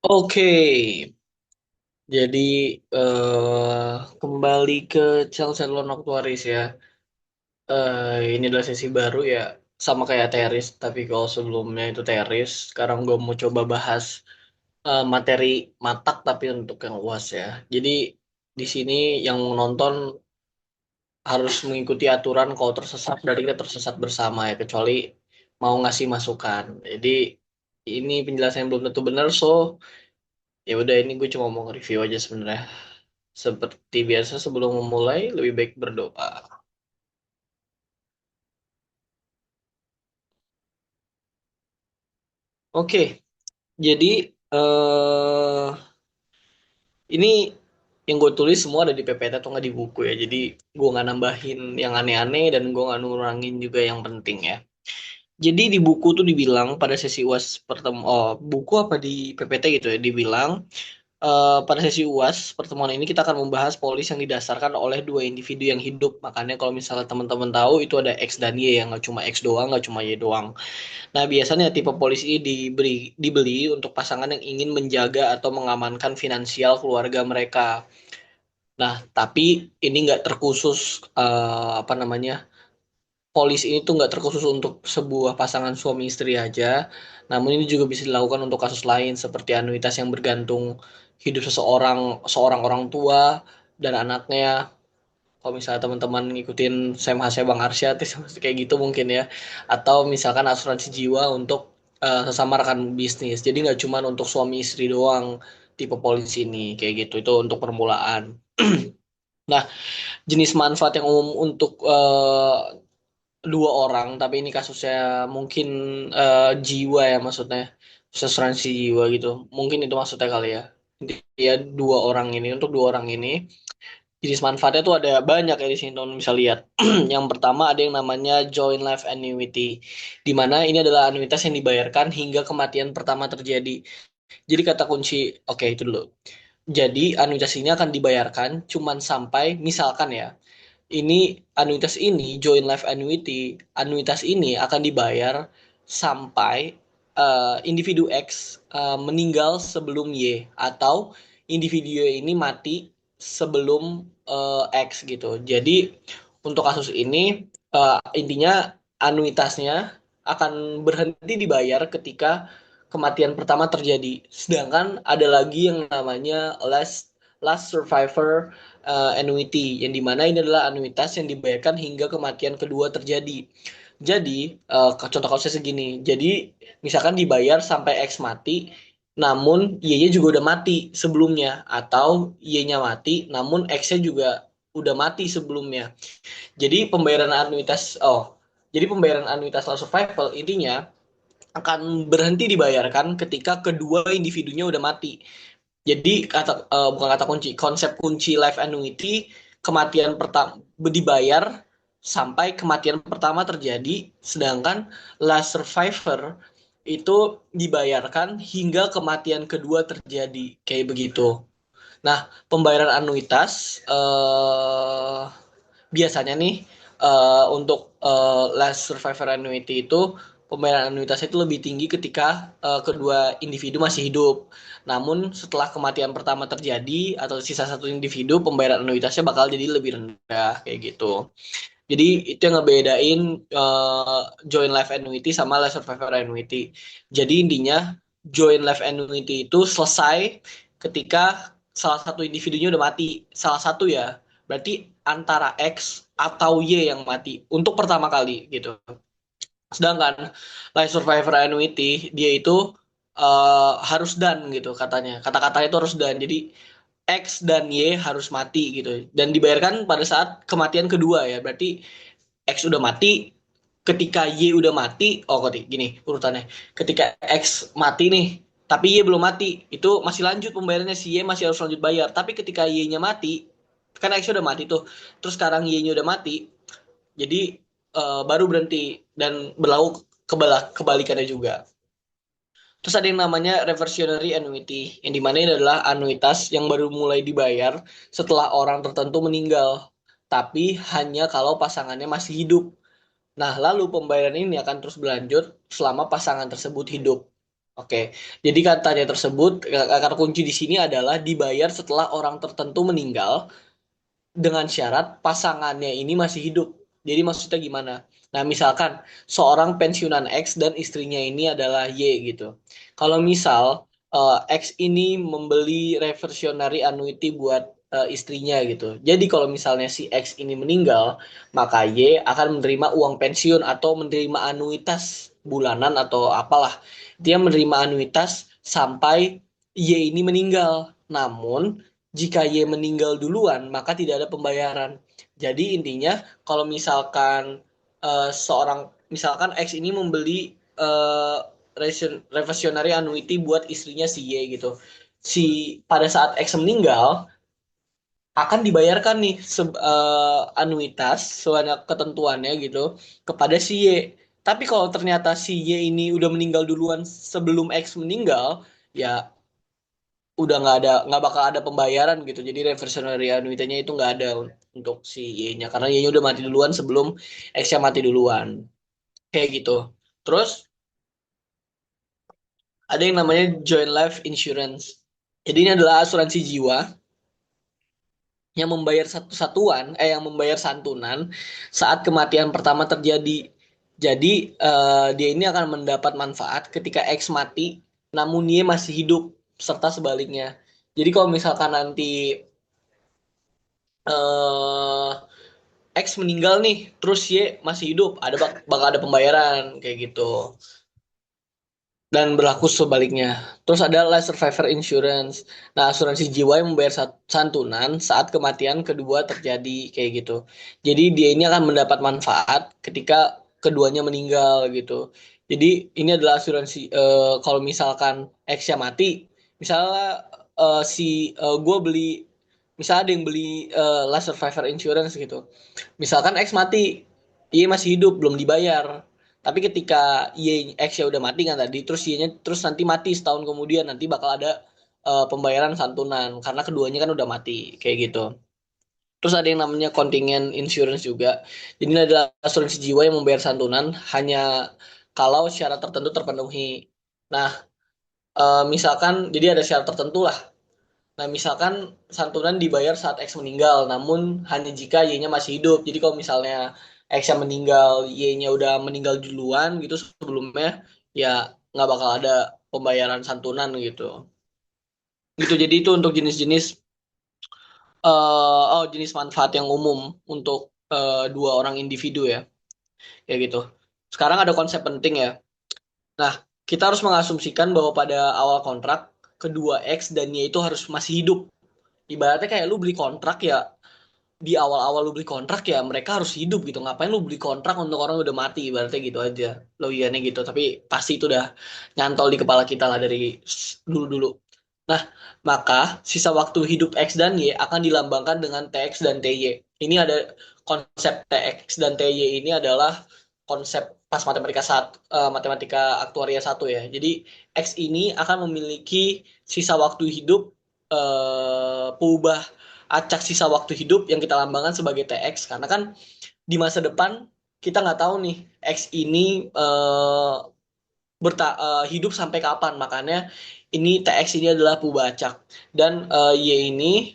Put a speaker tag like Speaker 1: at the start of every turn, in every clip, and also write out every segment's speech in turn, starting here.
Speaker 1: Oke, jadi kembali ke Chelsea Loan Actuaries ya. Ini adalah sesi baru ya, sama kayak teris, tapi kalau sebelumnya itu teris, sekarang gue mau coba bahas materi matak tapi untuk yang UAS ya. Jadi di sini yang nonton harus mengikuti aturan kalau tersesat dari kita tersesat bersama ya, kecuali mau ngasih masukan. Jadi ini penjelasan yang belum tentu benar, so ya udah ini gue cuma mau review aja sebenarnya. Seperti biasa sebelum memulai, lebih baik berdoa. Oke, jadi eh ini yang gue tulis semua ada di PPT atau nggak di buku ya. Jadi gue nggak nambahin yang aneh-aneh dan gue nggak ngurangin juga yang penting ya. Jadi di buku tuh dibilang pada sesi UAS pertemuan, oh buku apa di PPT gitu ya, dibilang pada sesi UAS pertemuan ini kita akan membahas polis yang didasarkan oleh dua individu yang hidup. Makanya kalau misalnya teman-teman tahu itu ada X dan Y, yang nggak cuma X doang, nggak cuma Y doang. Nah, biasanya tipe polis ini dibeli untuk pasangan yang ingin menjaga atau mengamankan finansial keluarga mereka. Nah, tapi ini nggak terkhusus apa namanya, polis ini tuh nggak terkhusus untuk sebuah pasangan suami istri aja. Namun ini juga bisa dilakukan untuk kasus lain seperti anuitas yang bergantung hidup seseorang, seorang orang tua dan anaknya. Kalau misalnya teman-teman ngikutin Sam Hasya Bang Arsyad kayak gitu mungkin ya, atau misalkan asuransi jiwa untuk sesama rekan bisnis, jadi nggak cuma untuk suami istri doang tipe polisi ini kayak gitu, itu untuk permulaan. Nah, jenis manfaat yang umum untuk dua orang, tapi ini kasusnya mungkin jiwa ya, maksudnya asuransi jiwa gitu, mungkin itu maksudnya kali ya. Ya, dua orang ini, untuk dua orang ini jenis manfaatnya tuh ada banyak ya di sini teman bisa lihat. Yang pertama ada yang namanya joint life annuity, di mana ini adalah anuitas yang dibayarkan hingga kematian pertama terjadi. Jadi kata kunci, oke itu dulu. Jadi anuitas ini akan dibayarkan cuman sampai misalkan ya, ini anuitas ini joint life annuity, anuitas ini akan dibayar sampai individu X meninggal sebelum Y, atau individu Y ini mati sebelum X gitu. Jadi untuk kasus ini intinya anuitasnya akan berhenti dibayar ketika kematian pertama terjadi. Sedangkan ada lagi yang namanya last last survivor annuity, yang dimana ini adalah anuitas yang dibayarkan hingga kematian kedua terjadi. Jadi contoh kasusnya segini. Jadi misalkan dibayar sampai X mati, namun Y-nya juga udah mati sebelumnya, atau Y-nya mati, namun X-nya juga udah mati sebelumnya. Jadi pembayaran anuitas last survival intinya akan berhenti dibayarkan ketika kedua individunya udah mati. Jadi bukan kata kunci, konsep kunci life annuity, kematian pertama dibayar sampai kematian pertama terjadi, sedangkan last survivor itu dibayarkan hingga kematian kedua terjadi, kayak begitu. Nah, pembayaran anuitas biasanya nih untuk last survivor annuity itu pembayaran anuitasnya itu lebih tinggi ketika kedua individu masih hidup. Namun setelah kematian pertama terjadi atau sisa satu individu, pembayaran anuitasnya bakal jadi lebih rendah kayak gitu. Jadi itu yang ngebedain joint life annuity sama life survivor annuity. Jadi intinya joint life annuity itu selesai ketika salah satu individunya udah mati. Salah satu ya. Berarti antara X atau Y yang mati untuk pertama kali gitu. Sedangkan life survivor annuity dia itu harus done gitu katanya. Kata-katanya itu harus done. Jadi X dan Y harus mati gitu. Dan dibayarkan pada saat kematian kedua ya. Berarti X udah mati, ketika Y udah mati, oh gini urutannya. Ketika X mati nih, tapi Y belum mati, itu masih lanjut pembayarannya, si Y masih harus lanjut bayar. Tapi ketika Y-nya mati, kan X udah mati tuh, terus sekarang Y-nya udah mati, jadi baru berhenti dan berlaku kebalikannya juga. Terus ada yang namanya reversionary annuity, yang dimana ini adalah anuitas yang baru mulai dibayar setelah orang tertentu meninggal, tapi hanya kalau pasangannya masih hidup. Nah, lalu pembayaran ini akan terus berlanjut selama pasangan tersebut hidup. Oke, jadi katanya tersebut kata kunci di sini adalah dibayar setelah orang tertentu meninggal dengan syarat pasangannya ini masih hidup. Jadi maksudnya gimana? Nah, misalkan seorang pensiunan X dan istrinya ini adalah Y gitu. Kalau misal X ini membeli reversionary annuity buat istrinya gitu. Jadi kalau misalnya si X ini meninggal, maka Y akan menerima uang pensiun atau menerima anuitas bulanan atau apalah. Dia menerima anuitas sampai Y ini meninggal. Namun jika Y meninggal duluan, maka tidak ada pembayaran. Jadi intinya kalau misalkan misalkan X ini membeli reversionary annuity buat istrinya si Y gitu. Pada saat X meninggal akan dibayarkan nih anuitas sebanyak ketentuannya gitu kepada si Y. Tapi kalau ternyata si Y ini udah meninggal duluan sebelum X meninggal, ya udah nggak bakal ada pembayaran gitu. Jadi reversionary annuity-nya itu nggak ada untuk si Y-nya karena Y-nya udah mati duluan sebelum X-nya mati duluan. Kayak gitu. Terus ada yang namanya joint life insurance. Jadi ini adalah asuransi jiwa yang membayar satu satuan, yang membayar santunan saat kematian pertama terjadi. Jadi dia ini akan mendapat manfaat ketika X mati, namun Y masih hidup serta sebaliknya. Jadi kalau misalkan nanti eh X meninggal nih, terus Y masih hidup, bakal ada pembayaran kayak gitu. Dan berlaku sebaliknya. Terus ada Life Survivor Insurance. Nah, asuransi jiwa yang membayar santunan saat kematian kedua terjadi kayak gitu. Jadi dia ini akan mendapat manfaat ketika keduanya meninggal gitu. Jadi ini adalah asuransi kalau misalkan X-nya mati, misalnya gue beli misalnya ada yang beli Life Survivor Insurance gitu. Misalkan X mati, Y masih hidup, belum dibayar. Tapi ketika X ya udah mati kan tadi, terus Y-nya terus nanti mati setahun kemudian nanti bakal ada pembayaran santunan karena keduanya kan udah mati kayak gitu. Terus ada yang namanya contingent insurance juga. Jadi ini adalah asuransi jiwa yang membayar santunan hanya kalau syarat tertentu terpenuhi. Nah, misalkan jadi ada syarat tertentu lah. Nah, misalkan santunan dibayar saat X meninggal, namun hanya jika Y-nya masih hidup. Jadi kalau misalnya X yang meninggal, Y-nya udah meninggal duluan gitu sebelumnya, ya nggak bakal ada pembayaran santunan gitu. Gitu. Jadi itu untuk jenis manfaat yang umum untuk dua orang individu ya, kayak gitu. Sekarang ada konsep penting ya. Nah, kita harus mengasumsikan bahwa pada awal kontrak kedua X dan Y itu harus masih hidup. Ibaratnya kayak lu beli kontrak ya, di awal-awal lu beli kontrak ya mereka harus hidup gitu, ngapain lu beli kontrak untuk orang udah mati, ibaratnya gitu aja logikanya gitu, tapi pasti itu udah nyantol di kepala kita lah dari dulu-dulu. Nah, maka sisa waktu hidup X dan Y akan dilambangkan dengan TX dan TY. Ini ada konsep TX dan TY ini adalah konsep pas matematika aktuaria satu ya. Jadi X ini akan memiliki sisa waktu hidup peubah acak sisa waktu hidup yang kita lambangkan sebagai TX karena kan di masa depan kita nggak tahu nih X ini hidup sampai kapan, makanya ini TX ini adalah acak dan Y ini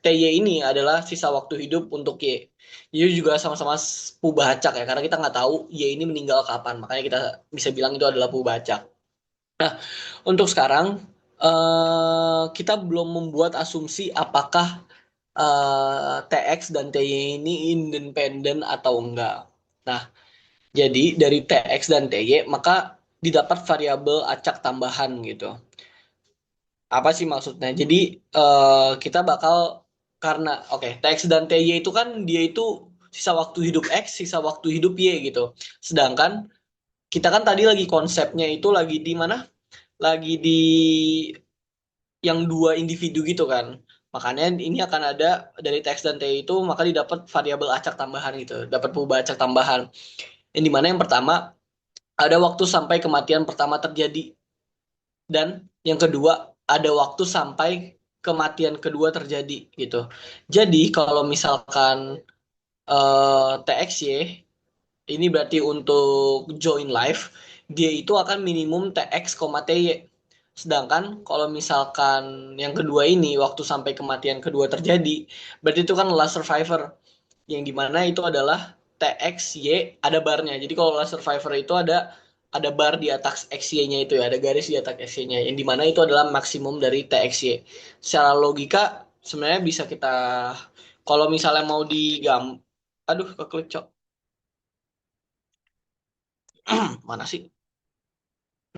Speaker 1: TY ini adalah sisa waktu hidup untuk Y. Jadi juga sama-sama acak ya karena kita nggak tahu Y ini meninggal kapan, makanya kita bisa bilang itu adalah acak. Nah, untuk sekarang kita belum membuat asumsi apakah TX dan TY ini independen atau enggak. Nah, jadi dari TX dan TY maka didapat variabel acak tambahan gitu. Apa sih maksudnya? Jadi kita bakal karena oke, TX dan TY itu kan dia itu sisa waktu hidup X, sisa waktu hidup Y gitu. Sedangkan kita kan tadi lagi konsepnya itu lagi di mana? Lagi di yang dua individu gitu kan. Makanya ini akan ada dari teks dan TI itu maka didapat variabel acak tambahan gitu, dapat perubahan acak tambahan. Yang dimana yang pertama ada waktu sampai kematian pertama terjadi dan yang kedua ada waktu sampai kematian kedua terjadi gitu. Jadi kalau misalkan TXY ini berarti untuk join life. dia itu akan minimum TX, TY. Sedangkan kalau misalkan yang kedua ini waktu sampai kematian kedua terjadi, berarti itu kan last survivor, yang dimana itu adalah TXY ada barnya. Jadi kalau last survivor itu ada bar di atas XY-nya itu ya, ada garis di atas XY-nya, yang dimana itu adalah maksimum dari TXY. Secara logika sebenarnya bisa kita, kalau misalnya mau aduh keklik cok, mana sih?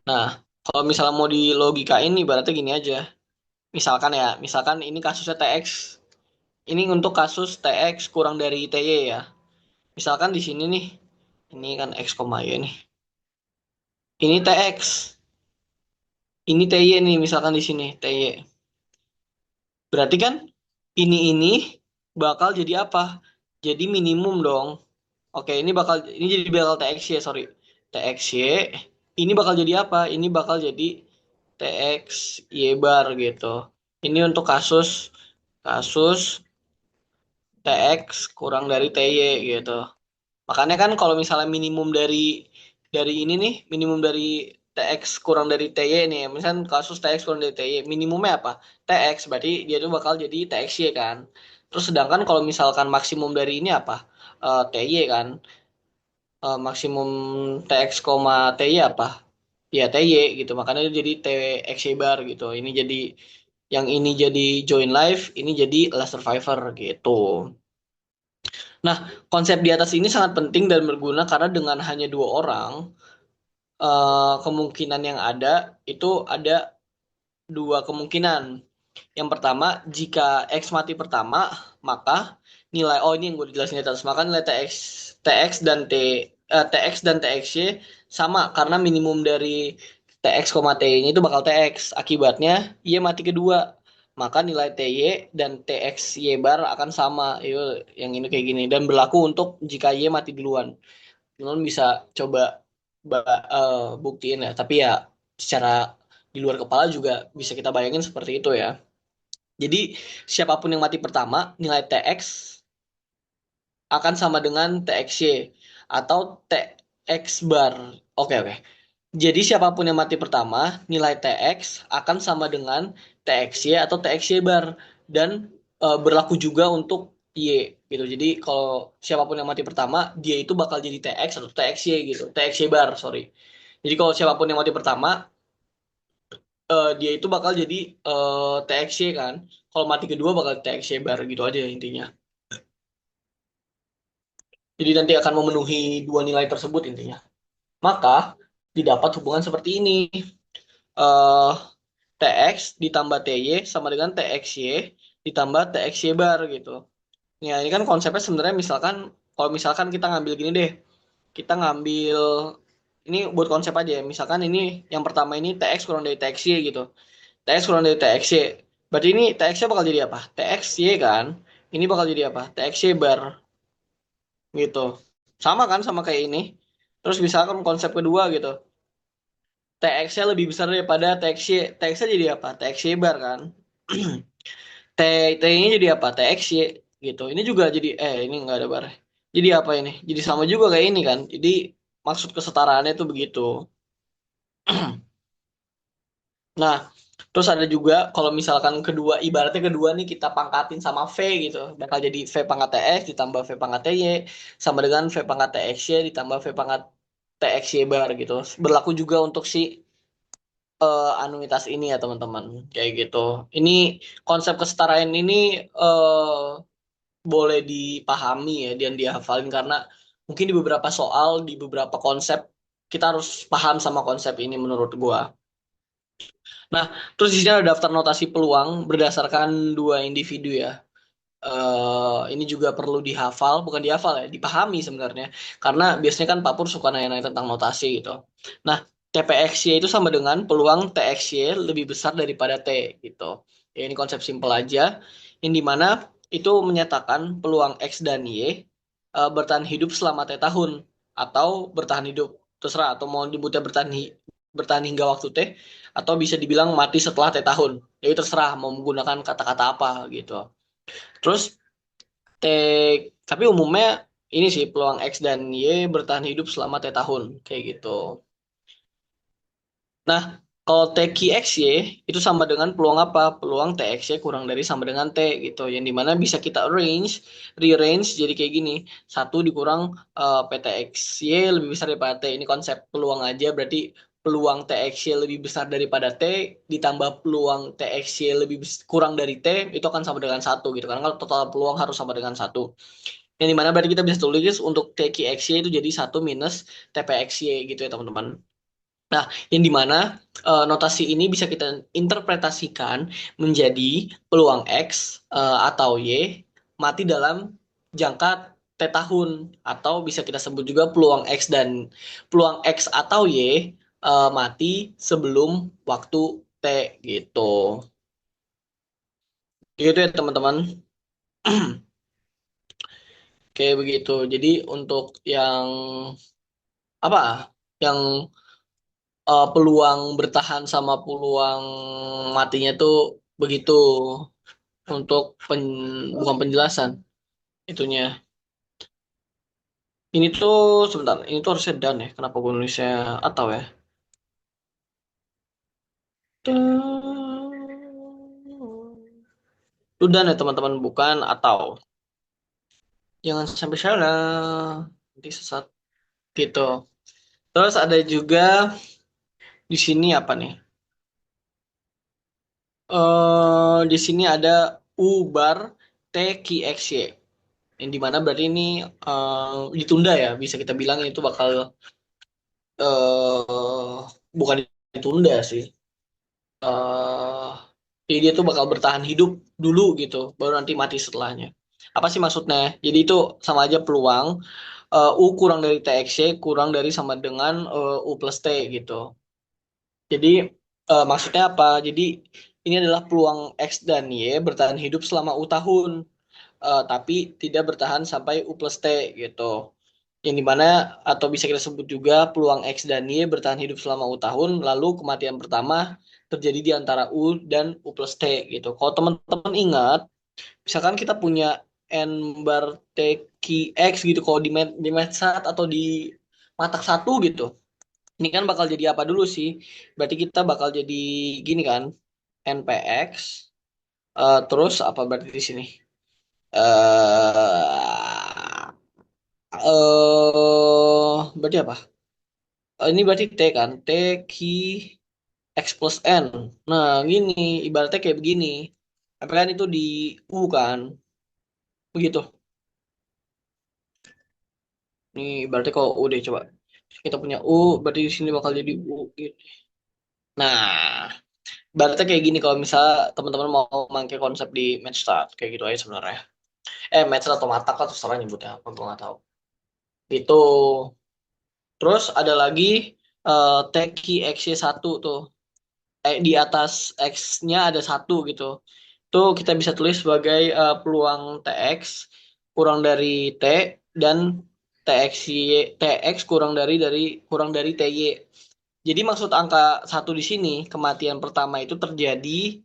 Speaker 1: Nah, kalau misalnya mau di logika ini berarti gini aja. Misalkan ya, misalkan ini kasusnya TX. Ini untuk kasus TX kurang dari TY ya. Misalkan di sini nih, ini kan X, Y nih. Ini TX, ini TY nih misalkan di sini TY. Berarti kan ini bakal jadi apa? Jadi minimum dong. Oke, ini jadi bakal TXY, sorry. TXY ini bakal jadi apa? Ini bakal jadi TXY bar gitu. Ini untuk kasus kasus TX kurang dari TY gitu. Makanya kan kalau misalnya minimum dari ini nih, minimum dari TX kurang dari TY nih, misalnya kasus TX kurang dari TY, minimumnya apa? TX, berarti dia tuh bakal jadi TXY kan. Terus sedangkan kalau misalkan maksimum dari ini apa? TY kan. Maksimum TX, TY apa? Ya TY gitu. Makanya dia jadi TXY bar gitu. Ini jadi yang ini jadi join live, ini jadi last survivor gitu. Nah, konsep di atas ini sangat penting dan berguna karena dengan hanya dua orang, kemungkinan yang ada itu ada dua kemungkinan. Yang pertama, jika X mati pertama, maka nilai, oh ini yang gue jelasin di atas, maka nilai TX dan TX dan TXY sama karena minimum dari TX, T-nya itu bakal TX. Akibatnya, Y mati kedua. Maka nilai TY dan TXY bar akan sama. Itu yang ini kayak gini. Dan berlaku untuk jika Y mati duluan. Teman bisa coba buktiin ya. Tapi ya secara di luar kepala juga bisa kita bayangin seperti itu ya. Jadi siapapun yang mati pertama, nilai TX akan sama dengan TXY atau TX bar. Oke, oke. Jadi siapapun yang mati pertama, nilai TX akan sama dengan TXY atau TXY bar, dan berlaku juga untuk Y gitu. Jadi kalau siapapun yang mati pertama, dia itu bakal jadi TX atau TXY gitu. TXY bar, sorry. Jadi kalau siapapun yang mati pertama, dia itu bakal jadi TXY kan. Kalau mati kedua bakal TXY bar gitu aja intinya. Jadi nanti akan memenuhi dua nilai tersebut intinya. Maka didapat hubungan seperti ini. eh TX ditambah TY sama dengan TXY ditambah TXY bar gitu. Ya, ini kan konsepnya sebenarnya misalkan, kalau misalkan kita ngambil gini deh. Kita ngambil, ini buat konsep aja ya. Misalkan ini yang pertama ini TX kurang dari TXY gitu. TX kurang dari TXY. Berarti ini TX-nya bakal jadi apa? TXY kan? Ini bakal jadi apa? TXY bar gitu. Sama kan sama kayak ini. Terus misalkan konsep kedua gitu. TX-nya lebih besar daripada TXY. TX-nya jadi apa? TXY bar kan. T T-nya jadi apa? TXY gitu. Ini juga jadi ini nggak ada bar. Jadi apa ini? Jadi sama juga kayak ini kan. Jadi maksud kesetaraannya tuh begitu. Nah, terus ada juga kalau misalkan kedua, ibaratnya kedua nih kita pangkatin sama V gitu. Bakal jadi V pangkat TX ditambah V pangkat TY sama dengan V pangkat TXY ditambah V pangkat TXY bar gitu. Berlaku juga untuk si anuitas ini ya teman-teman. Kayak gitu. Ini konsep kesetaraan ini boleh dipahami ya dan dihafalin karena mungkin di beberapa soal, di beberapa konsep kita harus paham sama konsep ini menurut gua. Nah, terus di sini ada daftar notasi peluang berdasarkan dua individu ya. Ini juga perlu dihafal, bukan dihafal ya, dipahami sebenarnya. Karena biasanya kan Pak Pur suka nanya-nanya tentang notasi gitu. Nah, TPXY itu sama dengan peluang TXY lebih besar daripada T gitu. Ya, ini konsep simpel aja. Yang dimana itu menyatakan peluang X dan Y bertahan hidup selama T tahun. Atau bertahan hidup, terserah. Atau mau dibuatnya bertahan hingga waktu T. Atau bisa dibilang mati setelah T tahun. Jadi terserah mau menggunakan kata-kata apa gitu. Terus T, tapi umumnya ini sih peluang X dan Y bertahan hidup selama T tahun kayak gitu. Nah, kalau TQXY itu sama dengan peluang apa? Peluang TXY kurang dari sama dengan T gitu. Yang dimana bisa kita rearrange jadi kayak gini. Satu dikurang PTXY lebih besar daripada T. Ini konsep peluang aja, berarti peluang TXY lebih besar daripada T ditambah peluang TXY kurang dari T itu akan sama dengan satu gitu. Karena kalau total peluang harus sama dengan satu. Yang dimana berarti kita bisa tulis untuk TQXY itu jadi satu minus TPXY gitu ya teman-teman. Nah, yang dimana notasi ini bisa kita interpretasikan menjadi peluang X atau Y mati dalam jangka T tahun, atau bisa kita sebut juga peluang X dan peluang X atau Y mati sebelum waktu T gitu. Gitu ya teman-teman. Kayak begitu. Jadi untuk yang apa? Yang peluang bertahan sama peluang matinya tuh begitu untuk bukan penjelasan itunya. Ini tuh sebentar, ini tuh harusnya dan ya. Kenapa gue nulisnya atau ya? Itu dan ya teman-teman, bukan atau. Jangan sampai salah. Nanti sesat gitu. Terus ada juga di sini apa nih? Di sini ada U bar T Q X Y. Yang dimana berarti ini ditunda ya, bisa kita bilang itu bakal bukan ditunda sih. eh jadi dia tuh bakal bertahan hidup dulu gitu, baru nanti mati setelahnya. Apa sih maksudnya? Jadi itu sama aja peluang U kurang dari TXY kurang dari sama dengan U plus T gitu. Jadi maksudnya apa? Jadi ini adalah peluang X dan Y bertahan hidup selama U tahun, tapi tidak bertahan sampai U plus T gitu. Yang dimana atau bisa kita sebut juga peluang X dan Y bertahan hidup selama U tahun, lalu kematian pertama terjadi di antara U dan U plus T gitu. Kalau teman-teman ingat, misalkan kita punya N bar T Q X gitu, kalau di Metsat atau di Matak satu gitu, ini kan bakal jadi apa dulu sih? Berarti kita bakal jadi gini kan, NPX, terus apa berarti di sini? eh berarti apa? Ini berarti T kan? T Q X plus N. Nah, gini, ibaratnya kayak begini. Tapi kan itu di U kan? Begitu. Nih, ibaratnya kalau U deh, coba. Kita punya U, berarti di sini bakal jadi U gitu. Nah, ibaratnya kayak gini kalau misalnya teman-teman mau pakai konsep di MathStart. Kayak gitu aja sebenarnya. MathStart atau Matak atau terserah nyebutnya. Apa gue nggak tahu. Itu. Terus ada lagi T Q X Y satu tuh. Di atas X-nya ada satu gitu. Tuh kita bisa tulis sebagai peluang TX kurang dari T dan TX kurang dari TY. Jadi maksud angka satu di sini, kematian pertama itu terjadi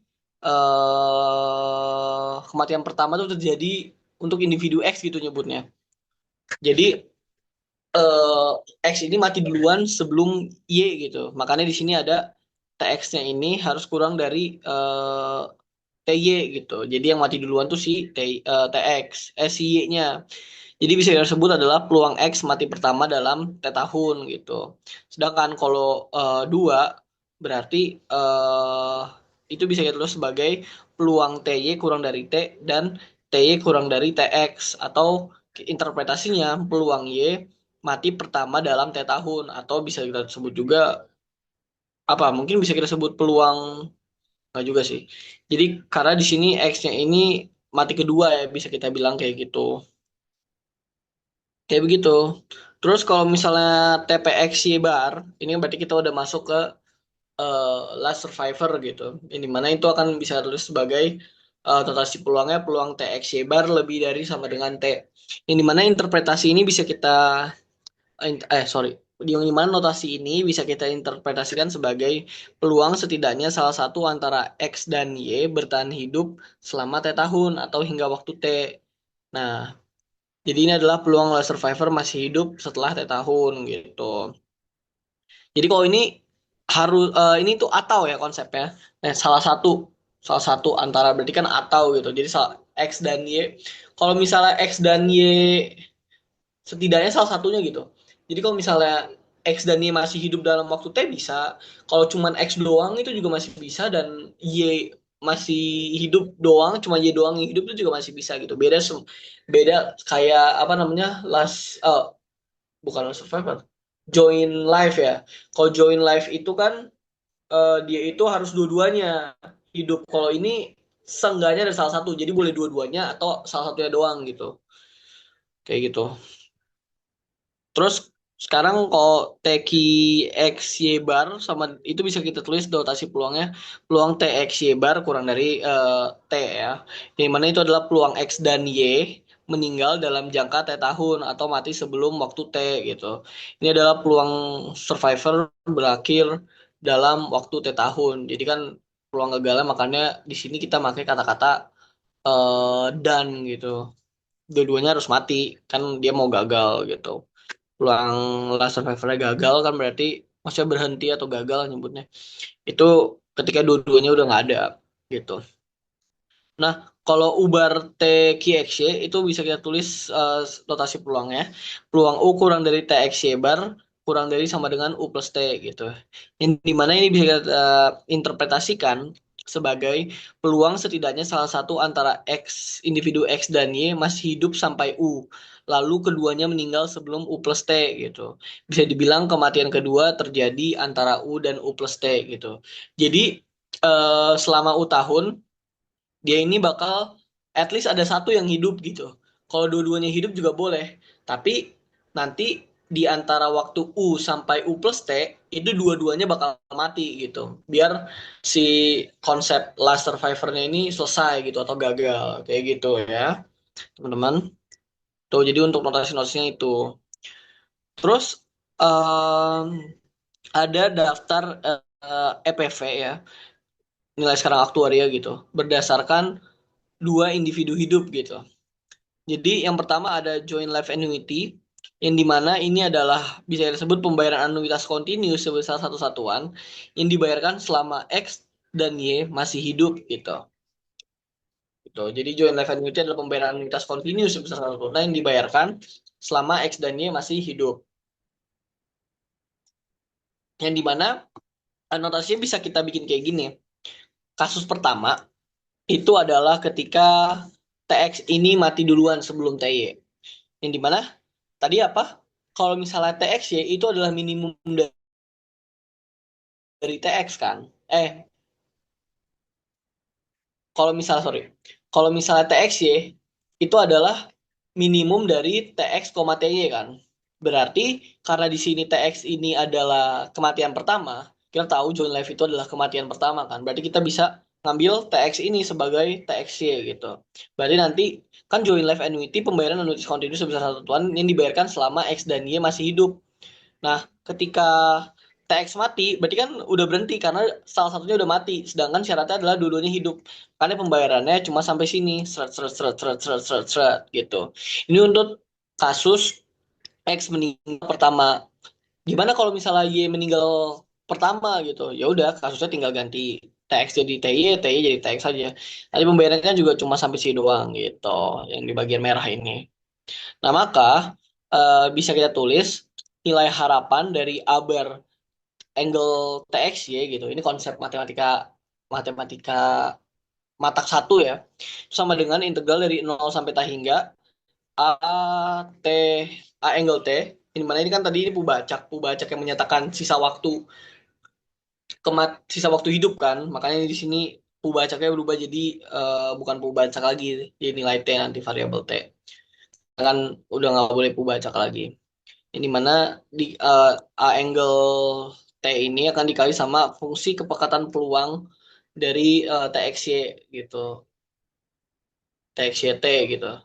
Speaker 1: kematian pertama itu terjadi untuk individu X gitu nyebutnya. Jadi eh, X ini mati duluan sebelum Y gitu. Makanya di sini ada TX-nya ini harus kurang dari TY gitu. Jadi yang mati duluan tuh TX, si Y-nya. Jadi bisa disebut adalah peluang X mati pertama dalam T tahun gitu. Sedangkan kalau dua berarti itu bisa kita tulis sebagai peluang TY kurang dari T dan TY kurang dari TX, atau interpretasinya peluang Y mati pertama dalam T tahun, atau bisa kita sebut juga apa? Mungkin bisa kita sebut peluang nggak juga sih. Jadi karena di sini X-nya ini mati kedua ya, bisa kita bilang kayak gitu. Kayak begitu. Terus kalau misalnya TPXY bar, ini berarti kita udah masuk ke last survivor gitu. Ini mana itu akan bisa tulis sebagai totalisi peluangnya peluang TXY bar lebih dari sama dengan T. Yang dimana interpretasi ini bisa kita sorry. Yang dimana notasi ini bisa kita interpretasikan sebagai peluang setidaknya salah satu antara X dan Y bertahan hidup selama T tahun atau hingga waktu T. Nah, jadi ini adalah peluang last survivor masih hidup setelah T tahun gitu. Jadi kalau ini harus ini tuh atau ya konsepnya. Nah, salah satu antara berarti kan atau gitu. Jadi X dan Y. Kalau misalnya X dan Y setidaknya salah satunya gitu. Jadi kalau misalnya X dan Y masih hidup dalam waktu T bisa, kalau cuman X doang itu juga masih bisa dan Y masih hidup doang, cuma Y doang yang hidup itu juga masih bisa gitu. Beda kayak apa namanya? Bukan last survivor. Join life ya. Kalau join life itu kan dia itu harus dua-duanya hidup. Kalau ini seenggaknya ada salah satu, jadi boleh dua-duanya atau salah satunya doang gitu. Kayak gitu. Terus sekarang kalau TQ X Y bar sama itu bisa kita tulis dotasi peluangnya. Peluang T X Y bar kurang dari T ya. Yang mana itu adalah peluang X dan Y meninggal dalam jangka T tahun atau mati sebelum waktu T gitu. Ini adalah peluang survivor berakhir dalam waktu T tahun. Jadi kan peluang gagalnya makanya di sini kita pakai kata-kata dan gitu. Dua-duanya harus mati kan dia mau gagal gitu. Peluang Last Survivor gagal kan berarti maksudnya berhenti atau gagal nyebutnya itu ketika dua-duanya udah nggak ada gitu. Nah, kalau ubar TQXY itu bisa kita tulis notasi peluangnya. Peluang U kurang dari TXY bar kurang dari sama dengan U plus T gitu. Yang dimana ini bisa kita interpretasikan sebagai peluang setidaknya salah satu antara individu X dan Y masih hidup sampai U. Lalu keduanya meninggal sebelum U plus T gitu. Bisa dibilang kematian kedua terjadi antara U dan U plus T gitu. Jadi selama U tahun dia ini bakal at least ada satu yang hidup gitu. Kalau dua-duanya hidup juga boleh, tapi nanti di antara waktu U sampai U plus T itu dua-duanya bakal mati gitu. Biar si konsep last survivornya ini selesai gitu atau gagal kayak gitu ya, teman-teman. Tuh jadi untuk notasi-notasinya itu. Terus em, ada daftar EPV ya, nilai sekarang aktuaria gitu, berdasarkan dua individu hidup gitu. Jadi yang pertama ada joint life annuity yang dimana ini adalah bisa disebut pembayaran anuitas kontinu sebesar satu satuan yang dibayarkan selama X dan Y masih hidup gitu. Gitu. Jadi joint life annuity adalah pembayaran anuitas kontinu sebesar satu satuan yang dibayarkan selama X dan Y masih hidup. Yang dimana anotasinya bisa kita bikin kayak gini. Kasus pertama itu adalah ketika TX ini mati duluan sebelum TY. Yang dimana tadi apa? Kalau misalnya TXY itu adalah minimum dari TX kan? Eh, sorry. Kalau misalnya TXY itu adalah minimum dari TX, TY kan? Berarti karena di sini TX ini adalah kematian pertama, kita tahu joint life itu adalah kematian pertama kan? Berarti kita bisa ngambil TX ini sebagai TXY gitu. Berarti nanti kan joint life annuity pembayaran annuitas kontinu sebesar satu satuan yang dibayarkan selama X dan Y masih hidup. Nah, ketika TX mati, berarti kan udah berhenti karena salah satunya udah mati. Sedangkan syaratnya adalah dua-duanya hidup. Karena pembayarannya cuma sampai sini, seret, seret, seret, seret, seret, seret, seret, gitu. Ini untuk kasus X meninggal pertama. Gimana kalau misalnya Y meninggal pertama gitu? Ya udah, kasusnya tinggal ganti TX jadi TY, TY jadi TX saja. Nanti pembayarannya juga cuma sampai sini doang gitu, yang di bagian merah ini. Nah, maka bisa kita tulis nilai harapan dari ABAR angle TXY gitu. Ini konsep matematika matematika matak satu ya. Sama dengan integral dari nol sampai tak hingga A T A angle T. Ini mana ini kan tadi ini pubacak yang menyatakan sisa waktu hidup kan. Makanya di sini pubacaknya berubah jadi bukan pubacak lagi, jadi nilai T nanti variabel T. Kan udah nggak boleh pubacak lagi. Ini mana di A angle T ini akan dikali sama fungsi kepekatan peluang dari TXY gitu. TXYT gitu.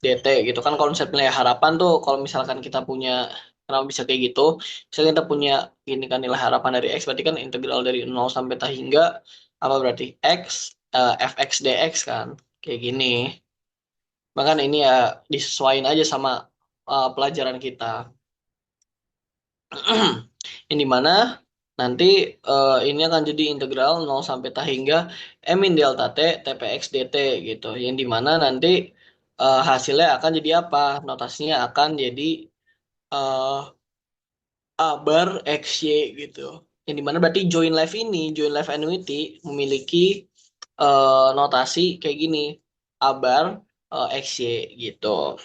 Speaker 1: DT gitu kan konsep nilai harapan tuh kalau misalkan kita punya kenapa bisa kayak gitu? Misalnya kita punya ini kan nilai harapan dari X berarti kan integral dari nol sampai tak hingga apa berarti X fx dx kan kayak gini. Makanya ini ya disesuaikan aja sama pelajaran kita. Yang dimana Nanti ini akan jadi integral nol sampai T hingga M min delta T TPX dt gitu. Yang dimana nanti hasilnya akan jadi apa? Notasinya akan jadi eh, A bar XY gitu. Yang dimana berarti join life annuity memiliki notasi kayak gini. A bar XY gitu.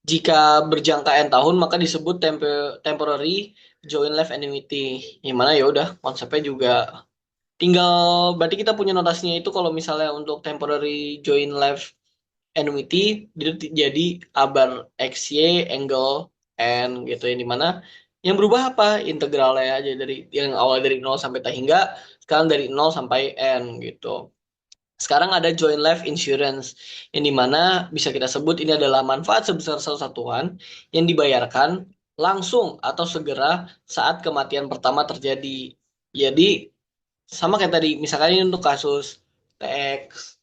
Speaker 1: Jika berjangka n tahun maka disebut temporary joint life annuity. Yang mana ya udah konsepnya juga tinggal berarti kita punya notasinya itu kalau misalnya untuk temporary joint life annuity dia jadi A bar XY angle N gitu yang dimana yang berubah apa? Integralnya aja dari yang awal dari nol sampai T hingga sekarang dari nol sampai N gitu. Sekarang ada joint life insurance, yang dimana bisa kita sebut ini adalah manfaat sebesar satu satuan yang dibayarkan langsung atau segera saat kematian pertama terjadi. Jadi sama kayak tadi, misalkan ini untuk kasus TX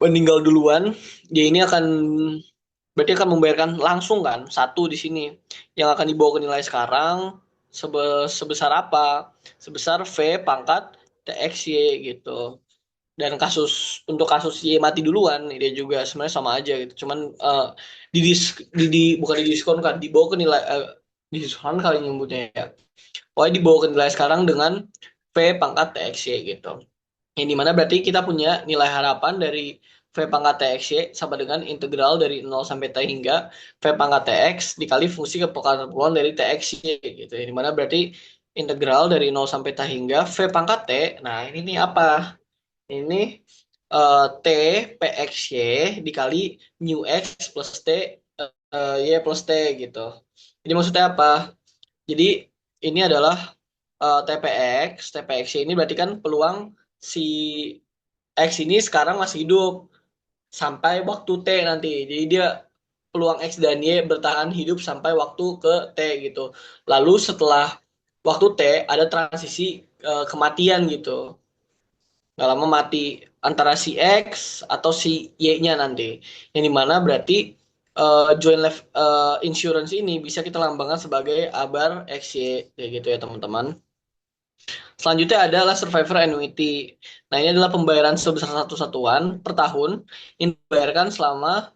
Speaker 1: meninggal duluan, dia ini akan berarti akan membayarkan langsung kan satu di sini yang akan dibawa ke nilai sekarang sebesar apa? Sebesar V pangkat TXY gitu. Dan untuk kasus Y mati duluan dia juga sebenarnya sama aja gitu cuman bukan didiskon kan dibawa ke nilai didiskon kali nyebutnya ya pokoknya dibawa ke nilai sekarang dengan V pangkat TXY gitu yang dimana berarti kita punya nilai harapan dari V pangkat TXY sama dengan integral dari nol sampai T hingga V pangkat TX dikali fungsi kepekatan peluang dari TXY gitu yang dimana berarti integral dari nol sampai T hingga V pangkat T nah ini nih apa ini T PXY dikali mu X plus T Y plus T gitu. Jadi maksudnya apa? Jadi ini adalah TPX ini berarti kan peluang si X ini sekarang masih hidup sampai waktu T nanti. Jadi dia peluang X dan Y bertahan hidup sampai waktu ke T gitu. Lalu setelah waktu T ada transisi kematian gitu. Nggak lama mati antara si X atau si Y-nya nanti. Yang dimana berarti joint life insurance ini bisa kita lambangkan sebagai ABAR XY kayak gitu ya teman-teman. Selanjutnya adalah survivor annuity. Nah, ini adalah pembayaran sebesar satu satuan per tahun yang dibayarkan selama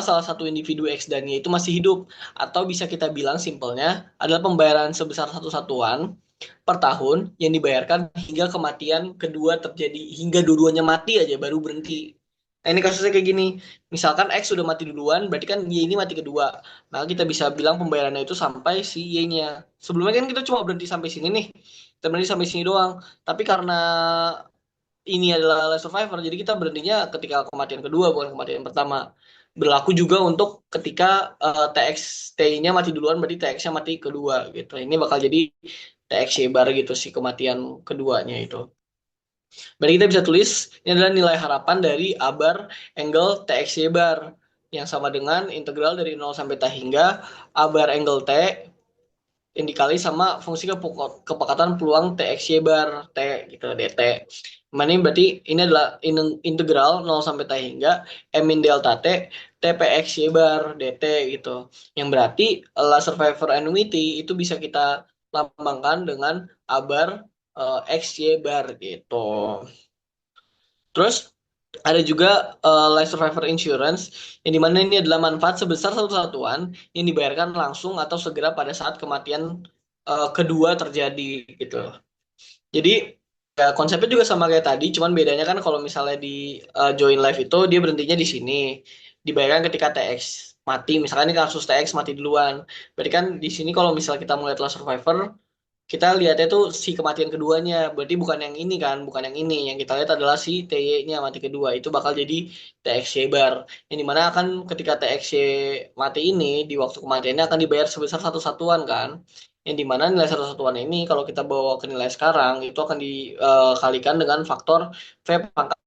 Speaker 1: salah satu individu X dan Y itu masih hidup atau bisa kita bilang simpelnya adalah pembayaran sebesar satu satuan per tahun yang dibayarkan hingga kematian kedua terjadi hingga dua-duanya mati aja baru berhenti. Nah, ini kasusnya kayak gini. Misalkan X sudah mati duluan, berarti kan Y ini mati kedua. Maka kita bisa bilang pembayarannya itu sampai si Y-nya. Sebelumnya kan kita cuma berhenti sampai sini nih. Kita berhenti sampai sini doang. Tapi karena ini adalah last survivor, jadi kita berhentinya ketika kematian kedua, bukan kematian pertama. Berlaku juga untuk ketika TX T-nya mati duluan, berarti TX-nya mati kedua gitu. Ini bakal jadi TX bar gitu si kematian keduanya itu. Berarti kita bisa tulis ini adalah nilai harapan dari A bar angle TX bar yang sama dengan integral dari nol sampai T hingga A bar angle T yang dikali sama fungsi kepekatan peluang TXY bar T gitu DT. Mana ini berarti ini adalah integral nol sampai T hingga M min delta T TPXY bar DT gitu. Yang berarti laser survivor annuity itu bisa kita lambangkan dengan A bar XY bar gitu. Terus ada juga life survivor insurance yang dimana ini adalah manfaat sebesar satu satuan yang dibayarkan langsung atau segera pada saat kematian kedua terjadi gitu. Jadi ya, konsepnya juga sama kayak tadi, cuman bedanya kan kalau misalnya di join life itu dia berhentinya di sini, dibayarkan ketika TX mati. Misalkan ini kasus TX mati duluan, berarti kan di sini kalau misalnya kita melihat life survivor kita lihatnya tuh si kematian keduanya berarti bukan yang ini kan bukan yang ini yang kita lihat adalah si TY-nya mati kedua itu bakal jadi TXY bar yang dimana akan ketika TXY mati ini di waktu kematiannya akan dibayar sebesar satu satuan kan yang dimana nilai satu satuan ini kalau kita bawa ke nilai sekarang itu akan dikalikan dengan faktor V pangkat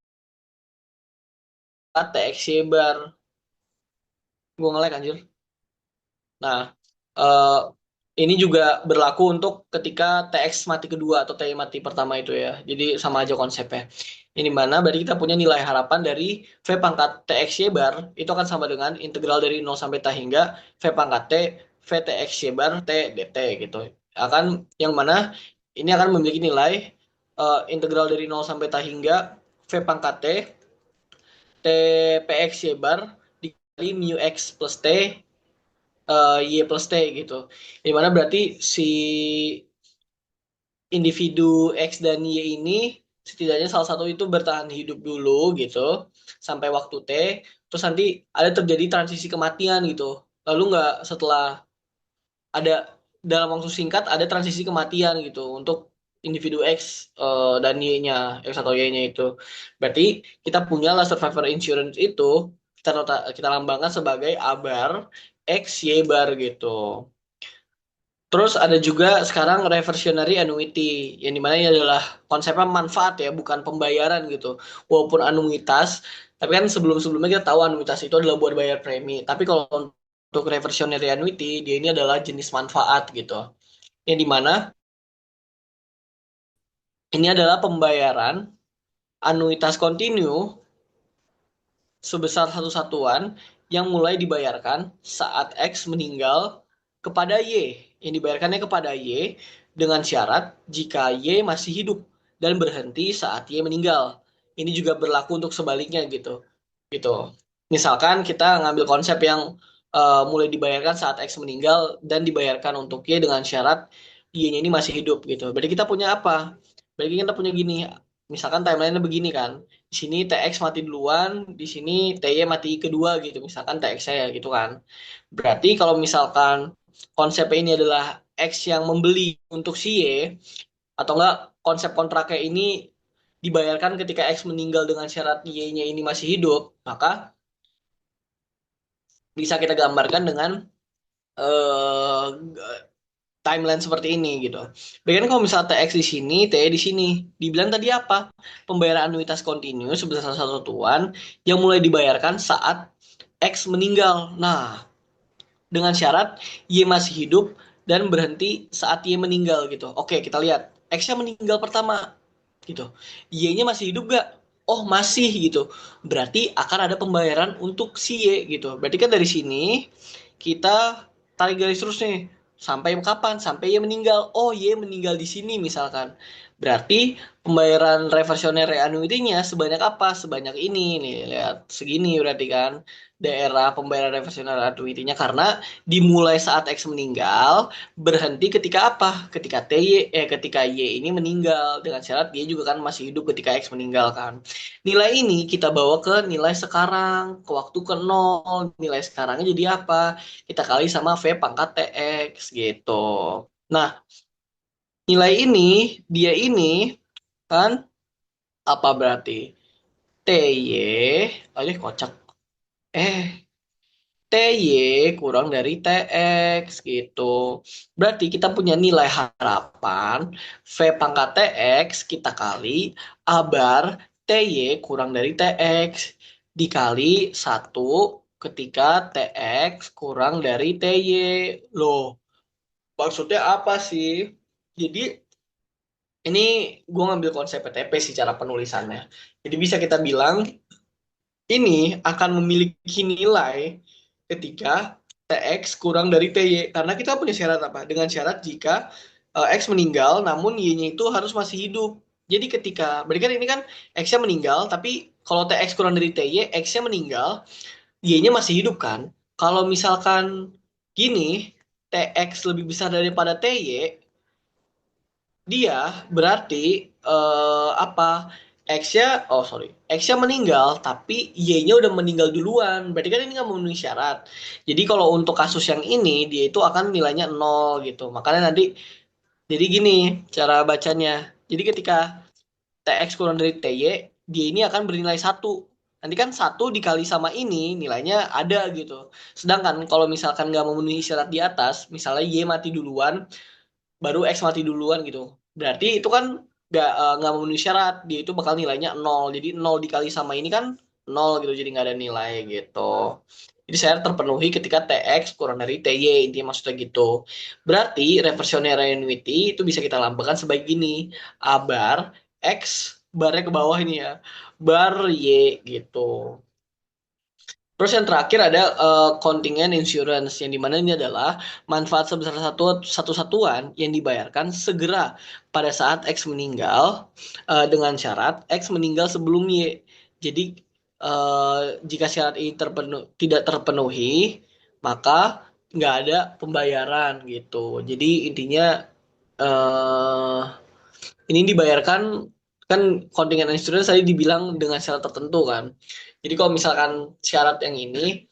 Speaker 1: TXY bar gue nge-lag anjir. Nah, eh, ini juga berlaku untuk ketika TX mati kedua atau TI mati pertama itu ya. Jadi sama aja konsepnya. Ini mana berarti kita punya nilai harapan dari V pangkat TX Y bar itu akan sama dengan integral dari nol sampai T hingga V pangkat T VTX Y bar T dt gitu. Akan yang mana ini akan memiliki nilai integral dari nol sampai tak hingga V pangkat T T PX Y bar dikali mu X plus T Y plus T gitu. Di mana berarti si individu X dan Y ini setidaknya salah satu itu bertahan hidup dulu gitu sampai waktu T, terus nanti ada terjadi transisi kematian gitu. Lalu nggak setelah ada dalam waktu singkat ada transisi kematian gitu untuk individu X dan Y-nya, X atau Y-nya itu. Berarti kita punya lah survivor insurance itu kita lambangkan sebagai ABAR X Y bar gitu. Terus ada juga sekarang reversionary annuity, yang dimana ini adalah konsepnya manfaat ya, bukan pembayaran gitu. Walaupun anuitas, tapi kan sebelum-sebelumnya kita tahu anuitas itu adalah buat bayar premi. Tapi kalau untuk reversionary annuity, dia ini adalah jenis manfaat gitu. Yang dimana ini adalah pembayaran anuitas kontinu sebesar satu satuan yang mulai dibayarkan saat X meninggal kepada Y. Yang dibayarkannya kepada Y dengan syarat jika Y masih hidup dan berhenti saat Y meninggal. Ini juga berlaku untuk sebaliknya gitu. Gitu. Misalkan kita ngambil konsep yang mulai dibayarkan saat X meninggal dan dibayarkan untuk Y dengan syarat Y-nya ini masih hidup gitu. Berarti kita punya apa? Berarti kita punya gini. Misalkan timeline-nya begini kan. Di sini TX mati duluan, di sini TY mati kedua gitu. Misalkan TX saya gitu kan. Berarti kalau misalkan konsep ini adalah X yang membeli untuk si Y, atau enggak konsep kontraknya ini dibayarkan ketika X meninggal dengan syarat Y-nya ini masih hidup, maka bisa kita gambarkan dengan eh, timeline seperti ini gitu. Bahkan kalau misalnya TX di sini, TY di sini, dibilang tadi apa? Pembayaran anuitas kontinu sebesar satu satuan yang mulai dibayarkan saat X meninggal. Nah, dengan syarat Y masih hidup dan berhenti saat Y meninggal gitu. Oke, kita lihat. X-nya meninggal pertama gitu. Y-nya masih hidup gak? Oh, masih gitu. Berarti akan ada pembayaran untuk si Y gitu. Berarti kan dari sini kita tarik garis terus nih. Sampai kapan? Sampai Y meninggal. Oh, Y meninggal di sini misalkan. Berarti pembayaran reversionary annuity-nya sebanyak apa? Sebanyak ini nih, lihat segini berarti kan daerah pembayaran reversionary annuity-nya karena dimulai saat X meninggal, berhenti ketika apa? Ketika Y ini meninggal dengan syarat Y juga kan masih hidup ketika X meninggal kan. Nilai ini kita bawa ke nilai sekarang, ke waktu ke nol. Nilai sekarangnya jadi apa? Kita kali sama V pangkat TX gitu. Nah, nilai ini dia ini kan apa berarti? TY, aja kocak. Eh, TY kurang dari TX gitu. Berarti kita punya nilai harapan V pangkat TX kita kali A bar TY kurang dari TX dikali 1 ketika TX kurang dari TY. Loh, maksudnya apa sih? Jadi ini gue ngambil konsep PTP sih cara penulisannya. Jadi bisa kita bilang ini akan memiliki nilai ketika TX kurang dari TY. Karena kita punya syarat apa? Dengan syarat jika X meninggal namun Y-nya itu harus masih hidup. Jadi berarti kan ini kan X-nya meninggal, tapi kalau TX kurang dari TY, X-nya meninggal, Y-nya masih hidup kan? Kalau misalkan gini, TX lebih besar daripada TY, dia berarti apa? X-nya, oh sorry, X-nya meninggal, tapi Y-nya udah meninggal duluan. Berarti kan ini nggak memenuhi syarat. Jadi kalau untuk kasus yang ini, dia itu akan nilainya nol gitu. Makanya nanti, jadi gini cara bacanya. Jadi ketika TX kurang dari TY, dia ini akan bernilai satu. Nanti kan satu dikali sama ini nilainya ada gitu. Sedangkan kalau misalkan nggak memenuhi syarat di atas, misalnya Y mati duluan, baru X mati duluan gitu. Berarti itu kan nggak memenuhi syarat, dia itu bakal nilainya nol. Jadi nol dikali sama ini kan nol gitu, jadi nggak ada nilai gitu. Jadi syarat terpenuhi ketika TX kurang dari TY, intinya maksudnya gitu. Berarti reversionary annuity itu bisa kita lambangkan sebagai gini. A bar X barnya ke bawah ini ya. Bar Y gitu. Terus yang terakhir ada contingent insurance yang dimana ini adalah manfaat sebesar satu satuan yang dibayarkan segera pada saat X meninggal dengan syarat X meninggal sebelum Y. Jadi jika syarat ini tidak terpenuhi, maka nggak ada pembayaran gitu. Jadi intinya eh ini dibayarkan kan contingent insurance tadi dibilang dengan syarat tertentu kan. Jadi kalau misalkan syarat yang ini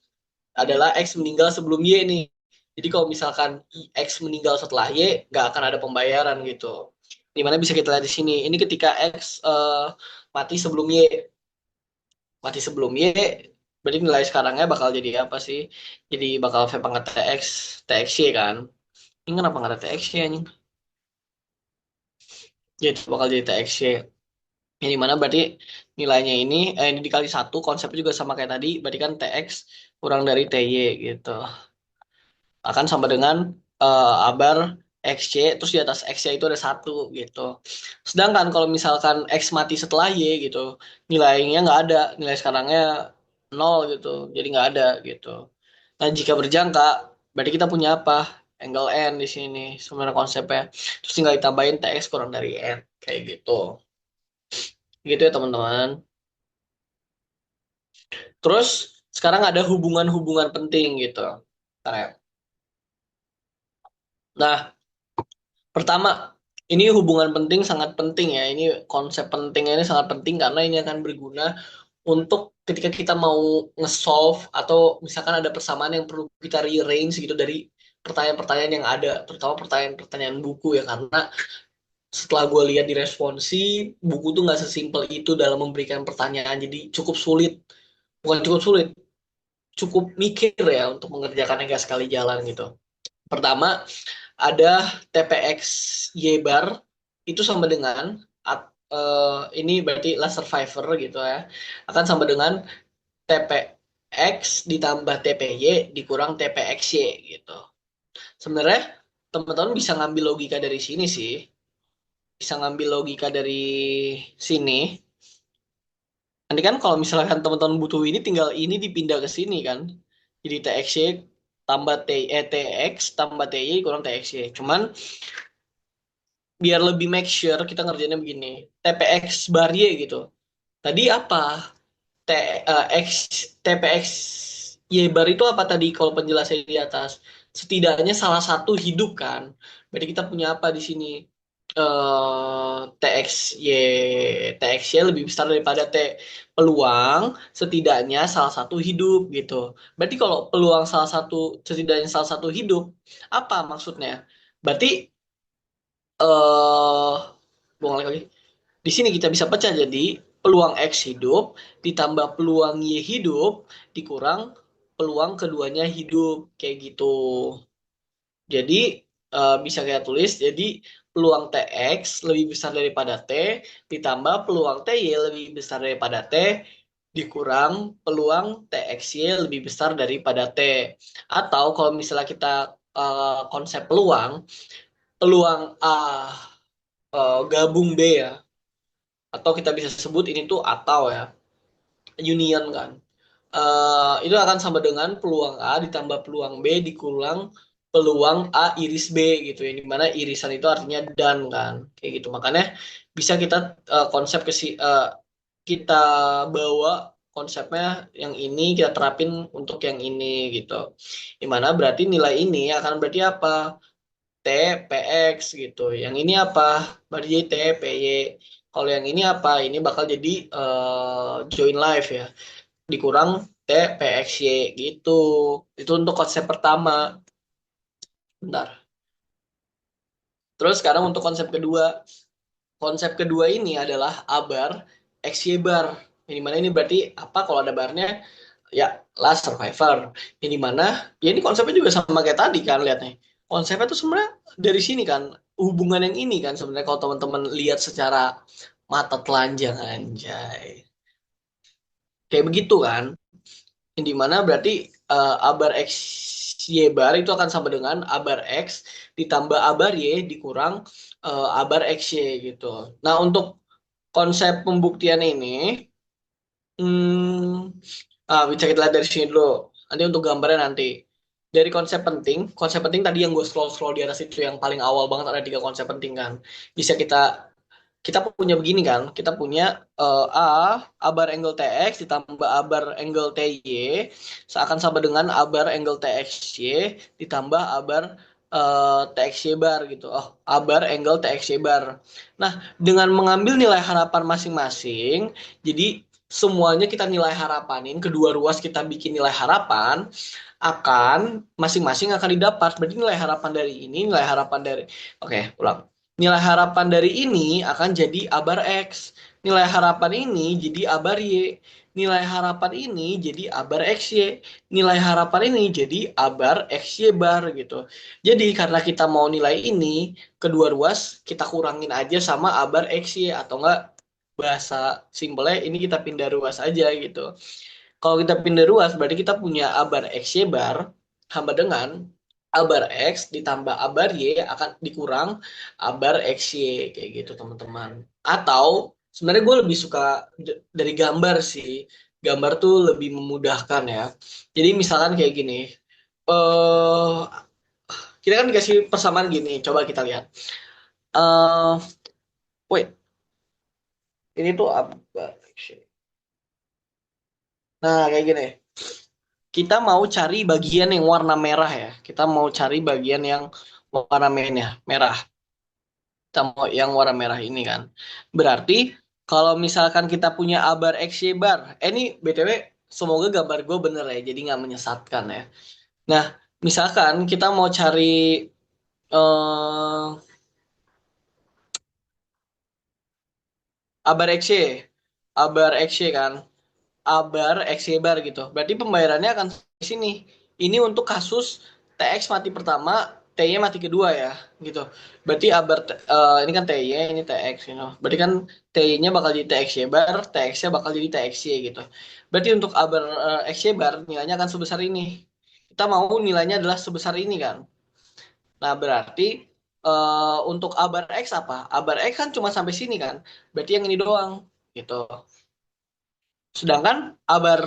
Speaker 1: adalah X meninggal sebelum Y nih. Jadi kalau misalkan X meninggal setelah Y, nggak akan ada pembayaran gitu. Dimana bisa kita lihat di sini. Ini ketika X mati sebelum Y, mati sebelum Y, berarti nilai sekarangnya bakal jadi apa sih? Jadi bakal V pangkat TX, TXY kan. Ini kenapa nggak ada TXY anjing? Jadi bakal jadi TXY. Yang dimana berarti nilainya ini dikali satu, konsepnya juga sama kayak tadi, berarti kan TX kurang dari TY gitu. Akan sama dengan abar XC, terus di atas XC itu ada satu gitu. Sedangkan kalau misalkan X mati setelah Y gitu, nilainya nggak ada, nilai sekarangnya nol gitu, jadi nggak ada gitu. Nah jika berjangka, berarti kita punya apa? Angle N di sini sebenarnya konsepnya. Terus tinggal ditambahin TX kurang dari N, kayak gitu. Gitu ya teman-teman. Terus sekarang ada hubungan-hubungan penting gitu. Bentar ya. Nah, pertama, ini hubungan penting sangat penting ya. Ini konsep pentingnya ini sangat penting karena ini akan berguna untuk ketika kita mau nge-solve atau misalkan ada persamaan yang perlu kita rearrange gitu dari pertanyaan-pertanyaan yang ada, terutama pertanyaan-pertanyaan buku ya. Karena setelah gue lihat di responsi, buku tuh nggak sesimpel itu dalam memberikan pertanyaan. Jadi cukup sulit, bukan cukup sulit, cukup mikir ya untuk mengerjakannya nggak sekali jalan gitu. Pertama, ada TPX Y bar itu sama dengan ini berarti last survivor gitu ya. Akan sama dengan TPX ditambah TPY dikurang TPXY gitu. Sebenarnya teman-teman bisa ngambil logika dari sini sih. Bisa ngambil logika dari sini. Nanti kan kalau misalkan teman-teman butuh ini tinggal ini dipindah ke sini kan. Jadi TXY tambah TX tambah TY kurang TXY. Cuman biar lebih make sure kita ngerjainnya begini. TPX bar Y gitu. Tadi apa? T, X, TPX Y bar itu apa tadi kalau penjelasannya di atas? Setidaknya salah satu hidup kan. Berarti kita punya apa di sini? TXY TXY lebih besar daripada T peluang setidaknya salah satu hidup gitu. Berarti kalau peluang salah satu setidaknya salah satu hidup apa maksudnya? Berarti eh buang lagi. Di sini kita bisa pecah jadi peluang X hidup ditambah peluang Y hidup dikurang peluang keduanya hidup kayak gitu. Jadi bisa kita tulis jadi peluang TX lebih besar daripada T ditambah peluang TY lebih besar daripada T dikurang peluang TXY lebih besar daripada T. Atau kalau misalnya kita konsep peluang, peluang A gabung B ya, atau kita bisa sebut ini tuh atau ya, union kan. Itu akan sama dengan peluang A ditambah peluang B dikurang peluang A iris B gitu ya, dimana irisan itu artinya dan kan kayak gitu. Makanya bisa kita konsep kita bawa konsepnya yang ini kita terapin untuk yang ini gitu, dimana berarti nilai ini akan berarti apa? TPX gitu. Yang ini apa? Berarti jadi TPY. Kalau yang ini apa? Ini bakal jadi join live ya. Dikurang TPXY gitu. Itu untuk konsep pertama. Bentar. Terus sekarang untuk konsep kedua. Konsep kedua ini adalah ABAR XY bar. Yang dimana ini berarti apa kalau ada barnya? Ya, last survivor. Yang dimana, ya ini konsepnya juga sama kayak tadi kan, lihat nih. Konsepnya tuh sebenarnya dari sini kan, hubungan yang ini kan sebenarnya kalau teman-teman lihat secara mata telanjang anjay. Kayak begitu kan. Yang dimana berarti abar X Y bar itu akan sama dengan abar X ditambah abar Y dikurang abar X Y gitu. Nah, untuk konsep pembuktian ini, hmm, Bisa kita lihat dari sini dulu. Nanti untuk gambarnya nanti. Dari konsep penting tadi yang gue scroll-scroll di atas itu yang paling awal banget ada tiga konsep penting kan. Bisa kita kita punya begini kan, kita punya A bar angle TX ditambah A bar angle TY seakan sama dengan A bar angle TXY ditambah A bar TXY bar gitu. Oh, A bar angle TXY bar. Nah, dengan mengambil nilai harapan masing-masing, jadi semuanya kita nilai harapanin, kedua ruas kita bikin nilai harapan, akan masing-masing akan didapat. Berarti nilai harapan dari ini, nilai harapan dari Oke, ulang. Nilai harapan dari ini akan jadi A bar X. Nilai harapan ini jadi A bar Y. Nilai harapan ini jadi A bar XY. Nilai harapan ini jadi A bar XY bar gitu. Jadi karena kita mau nilai ini, kedua ruas kita kurangin aja sama A bar XY atau enggak bahasa simpelnya ini kita pindah ruas aja gitu. Kalau kita pindah ruas berarti kita punya A bar XY bar sama dengan A bar X ditambah A bar Y akan dikurang A bar XY kayak gitu teman-teman. Atau sebenarnya gue lebih suka dari gambar sih. Gambar tuh lebih memudahkan ya. Jadi misalkan kayak gini. eh kita kan dikasih persamaan gini. Coba kita lihat. eh Wait, ini tuh A bar XY. Nah, kayak gini. Kita mau cari bagian yang warna merah ya. Kita mau cari bagian yang warna merah. Kita mau yang warna merah ini kan. Berarti kalau misalkan kita punya A bar X Y bar. Ini BTW semoga gambar gue bener ya. Jadi nggak menyesatkan ya. Nah, misalkan kita mau cari eh, A bar X Y. A bar X Y kan. A bar X Y bar gitu. Berarti pembayarannya akan di sini. Ini untuk kasus TX mati pertama, T-nya mati kedua ya, gitu. Berarti A bar ini kan TY, ini TX, Berarti kan TY-nya bakal jadi TXY bar, TX-nya bakal jadi TXY gitu. Berarti untuk A bar XY bar nilainya akan sebesar ini. Kita mau nilainya adalah sebesar ini kan. Nah, berarti untuk A bar X apa? A bar X kan cuma sampai sini kan. Berarti yang ini doang gitu. Sedangkan abar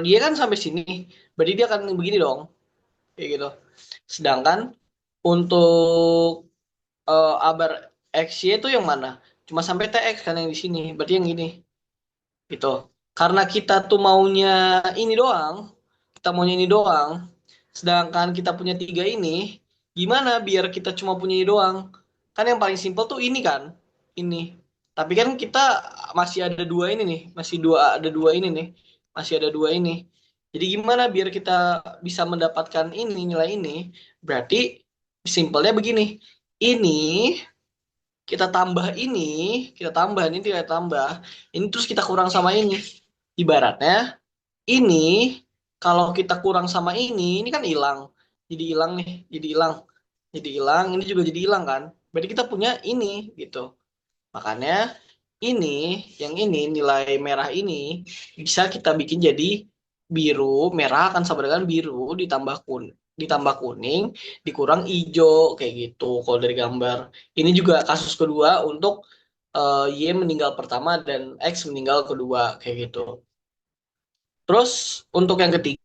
Speaker 1: dia kan sampai sini, berarti dia akan begini dong, kayak gitu. Sedangkan untuk abar XY itu yang mana? Cuma sampai TX kan yang di sini, berarti yang ini, gitu. Karena kita tuh maunya ini doang, kita maunya ini doang. Sedangkan kita punya tiga ini, gimana biar kita cuma punya ini doang? Kan yang paling simpel tuh ini kan, ini. Tapi kan kita masih ada dua ini nih, ada dua ini nih, masih ada dua ini. Jadi gimana biar kita bisa mendapatkan ini nilai ini? Berarti simpelnya begini, ini kita tambah ini tidak tambah, ini terus kita kurang sama ini. Ibaratnya ini kalau kita kurang sama ini kan hilang. Jadi hilang nih, jadi hilang. Jadi hilang, ini juga jadi hilang kan. Berarti kita punya ini gitu. Makanya ini, yang ini nilai merah ini bisa kita bikin jadi biru, merah akan sama dengan biru ditambah kuning dikurang hijau kayak gitu kalau dari gambar. Ini juga kasus kedua untuk Y meninggal pertama dan X meninggal kedua kayak gitu. Terus untuk yang ketiga,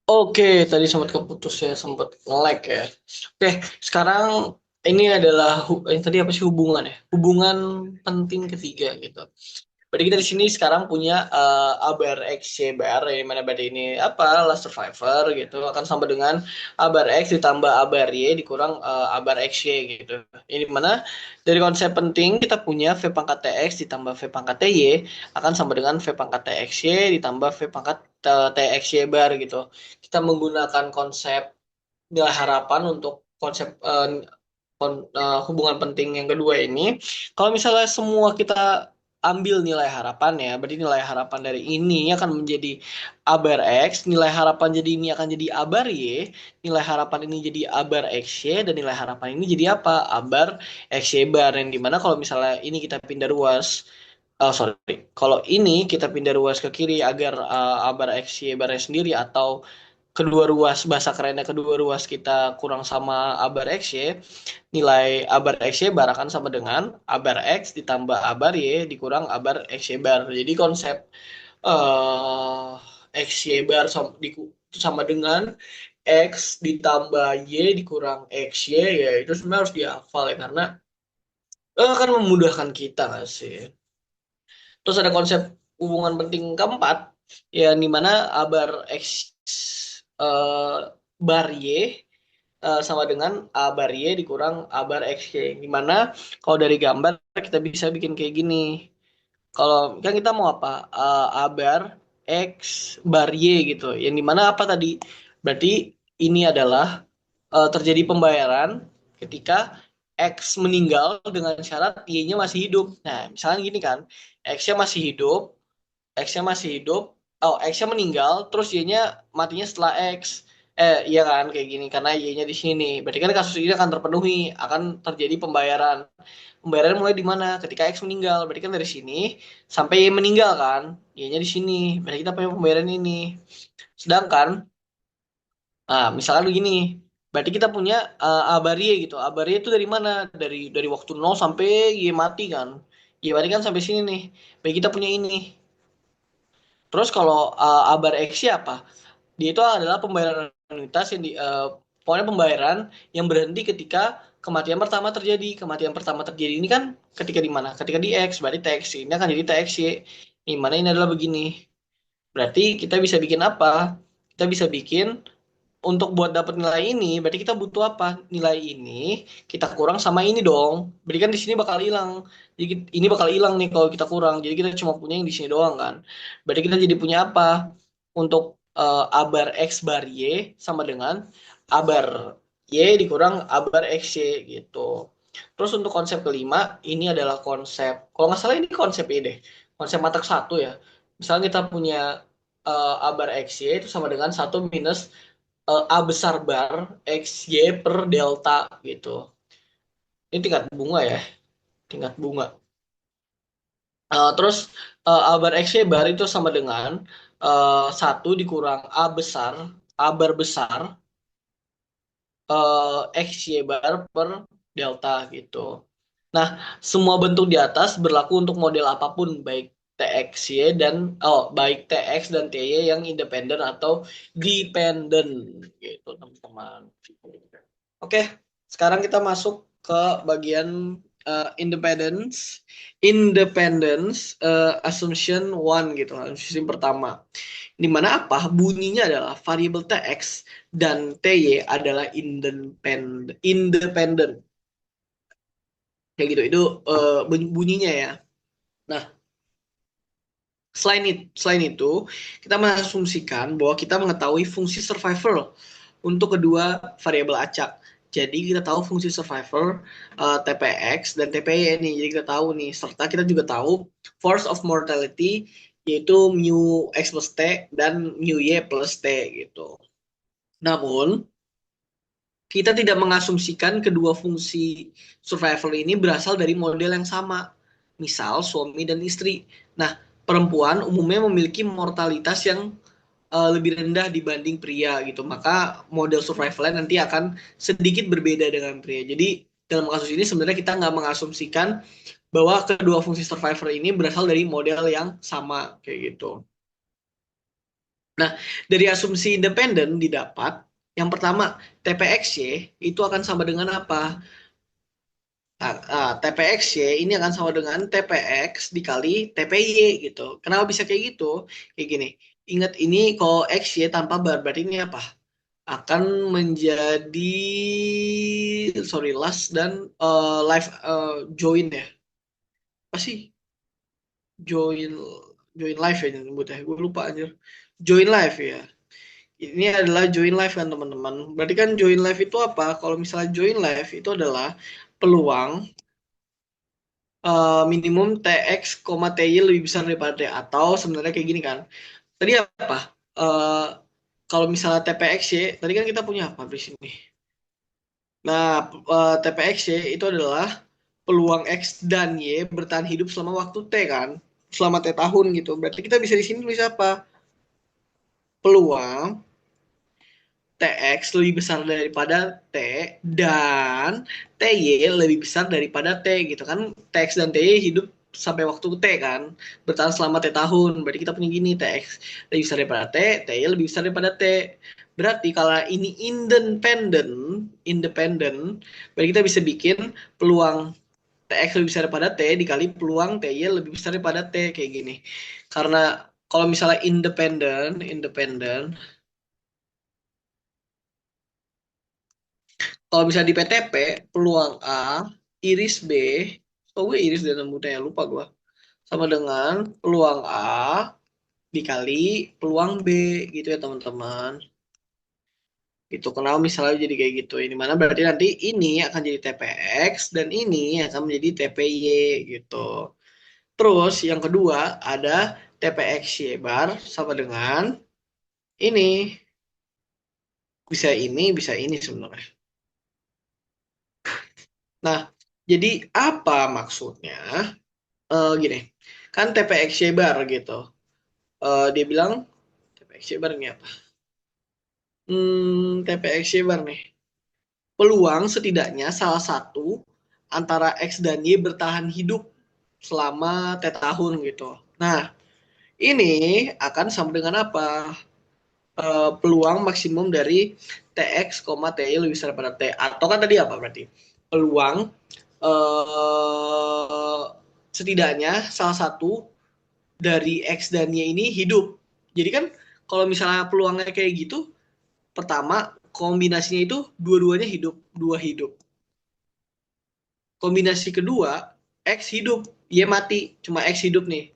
Speaker 1: oke, tadi sempat keputus ya, sempat nge-lag ya. Oke, sekarang ini adalah ini tadi apa sih hubungan ya? Hubungan penting ketiga gitu. Berarti kita di sini sekarang punya Abar X Y bar, yang mana berarti ini apa? Last Survivor gitu akan sama dengan Abar X ditambah Abar Y dikurang Abar X Y gitu. Ini mana dari konsep penting kita punya V pangkat TX ditambah V pangkat TY akan sama dengan V pangkat TXY ditambah V pangkat TXY bar gitu. Kita menggunakan konsep nilai harapan untuk konsep hubungan penting yang kedua ini. Kalau misalnya semua kita ambil nilai harapan ya, berarti nilai harapan dari ini akan menjadi A bar X, nilai harapan jadi ini akan jadi A bar Y, nilai harapan ini jadi A bar XY, dan nilai harapan ini jadi apa? A bar XY bar, yang dimana kalau misalnya ini kita pindah ruas, sorry, kalau ini kita pindah ruas ke kiri agar A bar XY barnya sendiri atau kedua ruas, bahasa kerennya kedua ruas kita kurang sama abar X Y, nilai abar X Y bar akan sama dengan abar X ditambah abar Y dikurang abar X Y bar. Jadi konsep eh X Y bar sama dengan X ditambah Y dikurang X Y, ya itu sebenarnya harus dihafal ya, karena akan memudahkan kita nggak sih. Terus ada konsep hubungan penting keempat, ya di mana abar X eh, bar Y sama dengan A bar Y dikurang A bar X Y. Dimana kalau dari gambar kita bisa bikin kayak gini. Kalau kan kita mau apa? A bar X bar Y gitu. Yang dimana apa tadi? Berarti ini adalah terjadi pembayaran ketika X meninggal dengan syarat Y-nya masih hidup. Nah, misalnya gini kan, X-nya masih hidup, X-nya masih hidup, oh X-nya meninggal, terus Y-nya matinya setelah X. Iya kan kayak gini karena Y-nya di sini. Berarti kan kasus ini akan terpenuhi, akan terjadi pembayaran. Pembayaran mulai di mana? Ketika X meninggal. Berarti kan dari sini sampai Y meninggal kan, Y-nya di sini. Berarti kita punya pembayaran ini. Sedangkan, misalkan begini, berarti kita punya abarie gitu. Abarie itu dari mana? Dari waktu nol sampai Y mati kan. Y mati kan sampai sini nih. Berarti kita punya ini. Terus kalau abar X apa? Dia itu adalah pembayaran anuitas yang pokoknya pembayaran yang berhenti ketika kematian pertama terjadi. Kematian pertama terjadi ini kan ketika di mana? Ketika di X, berarti TX ini akan jadi TXY. Di mana ini adalah begini. Berarti kita bisa bikin apa? Kita bisa bikin untuk buat dapat nilai ini, berarti kita butuh apa? Nilai ini kita kurang sama ini dong. Berarti kan di sini bakal hilang. Jadi ini bakal hilang nih kalau kita kurang. Jadi kita cuma punya yang di sini doang kan. Berarti kita jadi punya apa? Untuk A bar X bar Y sama dengan A bar Y dikurang A bar X Y gitu. Terus untuk konsep kelima, ini adalah konsep, kalau nggak salah ini konsep ini deh. Konsep matak satu ya. Misalnya kita punya A bar X Y itu sama dengan satu minus A besar bar X Y per delta gitu. Ini tingkat bunga ya, tingkat bunga. Terus A bar X Y bar itu sama dengan satu dikurang A bar besar X Y bar per delta gitu. Nah, semua bentuk di atas berlaku untuk model apapun, baik TXY dan baik TX dan TY yang independen atau dependent gitu, teman-teman. Oke, sekarang kita masuk ke bagian independence, assumption one gitu, assumption pertama. Di mana apa? Bunyinya adalah variabel TX dan TY adalah independent. Kayak gitu. Itu bunyinya ya. Nah, selain itu, kita mengasumsikan bahwa kita mengetahui fungsi survival untuk kedua variabel acak. Jadi kita tahu fungsi survival TPX dan TPY ini. Jadi kita tahu nih, serta kita juga tahu force of mortality yaitu mu X plus T dan mu Y plus T gitu. Namun, kita tidak mengasumsikan kedua fungsi survival ini berasal dari model yang sama. Misal suami dan istri. Nah, perempuan umumnya memiliki mortalitas yang lebih rendah dibanding pria gitu. Maka model survivalnya nanti akan sedikit berbeda dengan pria. Jadi dalam kasus ini sebenarnya kita nggak mengasumsikan bahwa kedua fungsi survivor ini berasal dari model yang sama kayak gitu. Nah, dari asumsi independen didapat, yang pertama, TPXY itu akan sama dengan apa? TPXY ini akan sama dengan TPX dikali TPY gitu. Kenapa bisa kayak gitu? Kayak gini, ingat ini kalau XY tanpa bar, berarti ini apa? Akan menjadi, sorry, last dan live join ya. Apa sih? Join, join live ya nyebutnya. Gue lupa anjir. Join live ya. Ini adalah join live kan teman-teman. Berarti kan join live itu apa? Kalau misalnya join live itu adalah peluang minimum TX, TY lebih besar daripada T. Atau sebenarnya kayak gini kan. Tadi apa? Eh, Kalau misalnya TPXY, tadi kan kita punya apa di sini? Nah, TPXY itu adalah peluang X dan Y bertahan hidup selama waktu T kan. Selama T tahun gitu. Berarti kita bisa di sini tulis apa? Peluang TX lebih besar daripada T dan TY lebih besar daripada T gitu kan. TX dan TY hidup sampai waktu T kan, bertahan selama T tahun. Berarti kita punya gini, TX lebih besar daripada T, TY lebih besar daripada T. Berarti kalau ini independen, independen, berarti kita bisa bikin peluang TX lebih besar daripada T dikali peluang TY lebih besar daripada T kayak gini. Karena kalau misalnya independen, independen, kalau bisa di PTP, peluang A, iris B, oh gue iris dan rambutnya lupa gue, sama dengan peluang A dikali peluang B gitu ya teman-teman. Gitu. Kenapa misalnya jadi kayak gitu? Ini mana berarti nanti ini akan jadi TPX dan ini akan menjadi TPY gitu. Terus yang kedua ada TPX Y bar sama dengan ini. Bisa ini sebenarnya. Nah, jadi apa maksudnya? Gini, kan TPX Y bar gitu. Dia bilang TPX Y bar ini apa? TPX Y bar nih. Peluang setidaknya salah satu antara X dan Y bertahan hidup selama T tahun gitu. Nah, ini akan sama dengan apa? Peluang maksimum dari TX, TY lebih besar daripada T. Atau kan tadi apa berarti? Peluang eh, setidaknya salah satu dari X dan Y ini hidup. Jadi kan kalau misalnya peluangnya kayak gitu, pertama kombinasinya itu dua-duanya hidup, dua hidup. Kombinasi kedua, X hidup, Y mati, cuma X hidup nih.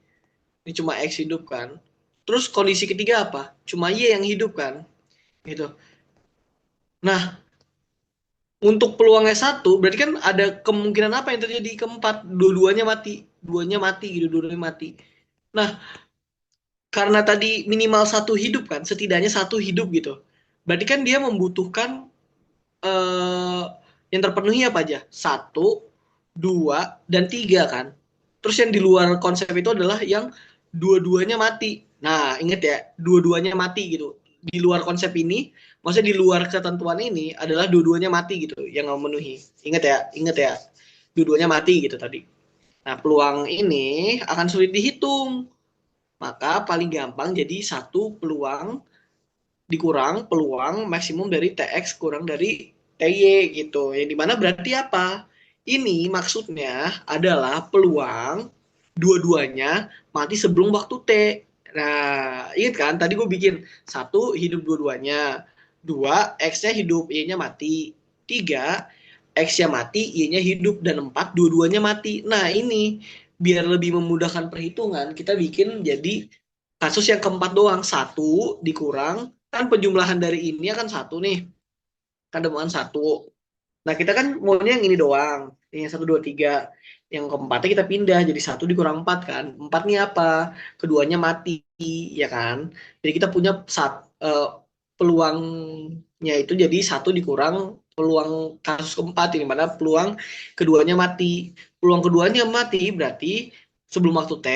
Speaker 1: Ini cuma X hidup kan. Terus kondisi ketiga apa? Cuma Y yang hidup kan. Gitu. Nah, untuk peluangnya satu, berarti kan ada kemungkinan apa yang terjadi keempat? Dua-duanya mati. Duanya mati gitu, dua-duanya mati. Nah, karena tadi minimal satu hidup kan, setidaknya satu hidup gitu. Berarti kan dia membutuhkan eh, yang terpenuhi apa aja? Satu, dua, dan tiga kan. Terus yang di luar konsep itu adalah yang dua-duanya mati. Nah, inget ya, dua-duanya mati gitu. Di luar konsep ini, maksudnya di luar ketentuan ini adalah dua-duanya mati gitu, yang memenuhi. Inget ya, dua-duanya mati gitu tadi. Nah, peluang ini akan sulit dihitung. Maka paling gampang jadi satu peluang dikurang peluang maksimum dari TX kurang dari TY gitu. Yang dimana berarti apa? Ini maksudnya adalah peluang dua-duanya mati sebelum waktu T. Nah, ingat kan tadi gue bikin satu hidup dua-duanya, dua X-nya hidup, Y-nya mati, tiga X-nya mati, Y-nya hidup, dan empat dua-duanya mati. Nah, ini biar lebih memudahkan perhitungan, kita bikin jadi kasus yang keempat doang. Satu dikurang, kan penjumlahan dari ini akan satu nih. Kan demuan satu. Nah, kita kan maunya yang ini doang. Yang satu, dua, tiga. Yang keempatnya kita pindah. Jadi satu dikurang empat kan. Empat nih apa? Keduanya mati. Ya kan? Jadi kita punya peluangnya itu jadi satu dikurang peluang kasus keempat. Ini mana peluang keduanya mati. Peluang keduanya mati berarti sebelum waktu T,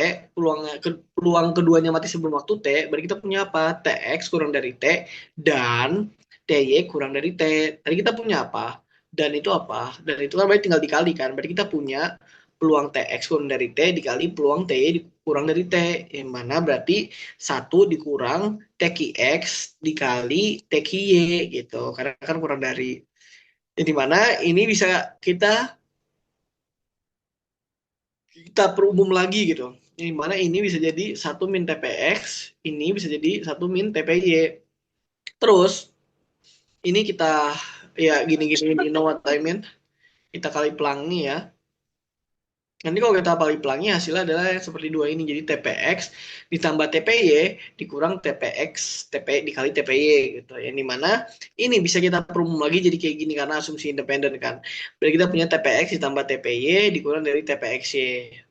Speaker 1: peluang keduanya mati sebelum waktu T, berarti kita punya apa? TX kurang dari T dan TY kurang dari T. Tadi kita punya apa? Dan itu apa? Dan itu kan berarti tinggal dikali kan. Berarti kita punya peluang TX kurang dari T dikali peluang TY kurang dari T. Yang mana berarti satu dikurang TQX dikali TQY gitu. Karena kan kurang dari. Jadi mana ini bisa kita kita perumum lagi gitu. Yang mana ini bisa jadi satu min TPX, ini bisa jadi satu min TPY. Terus ini kita ya gini-gini, you know what I mean? Kita kali pelangi ya. Nanti kalau kita kali pelangi hasilnya adalah yang seperti dua ini. Jadi TPX ditambah TPY dikurang TPX TP dikali TPY gitu. Yang dimana ini bisa kita perumum lagi jadi kayak gini karena asumsi independen kan. Berarti kita punya TPX ditambah TPY dikurang dari TPXY.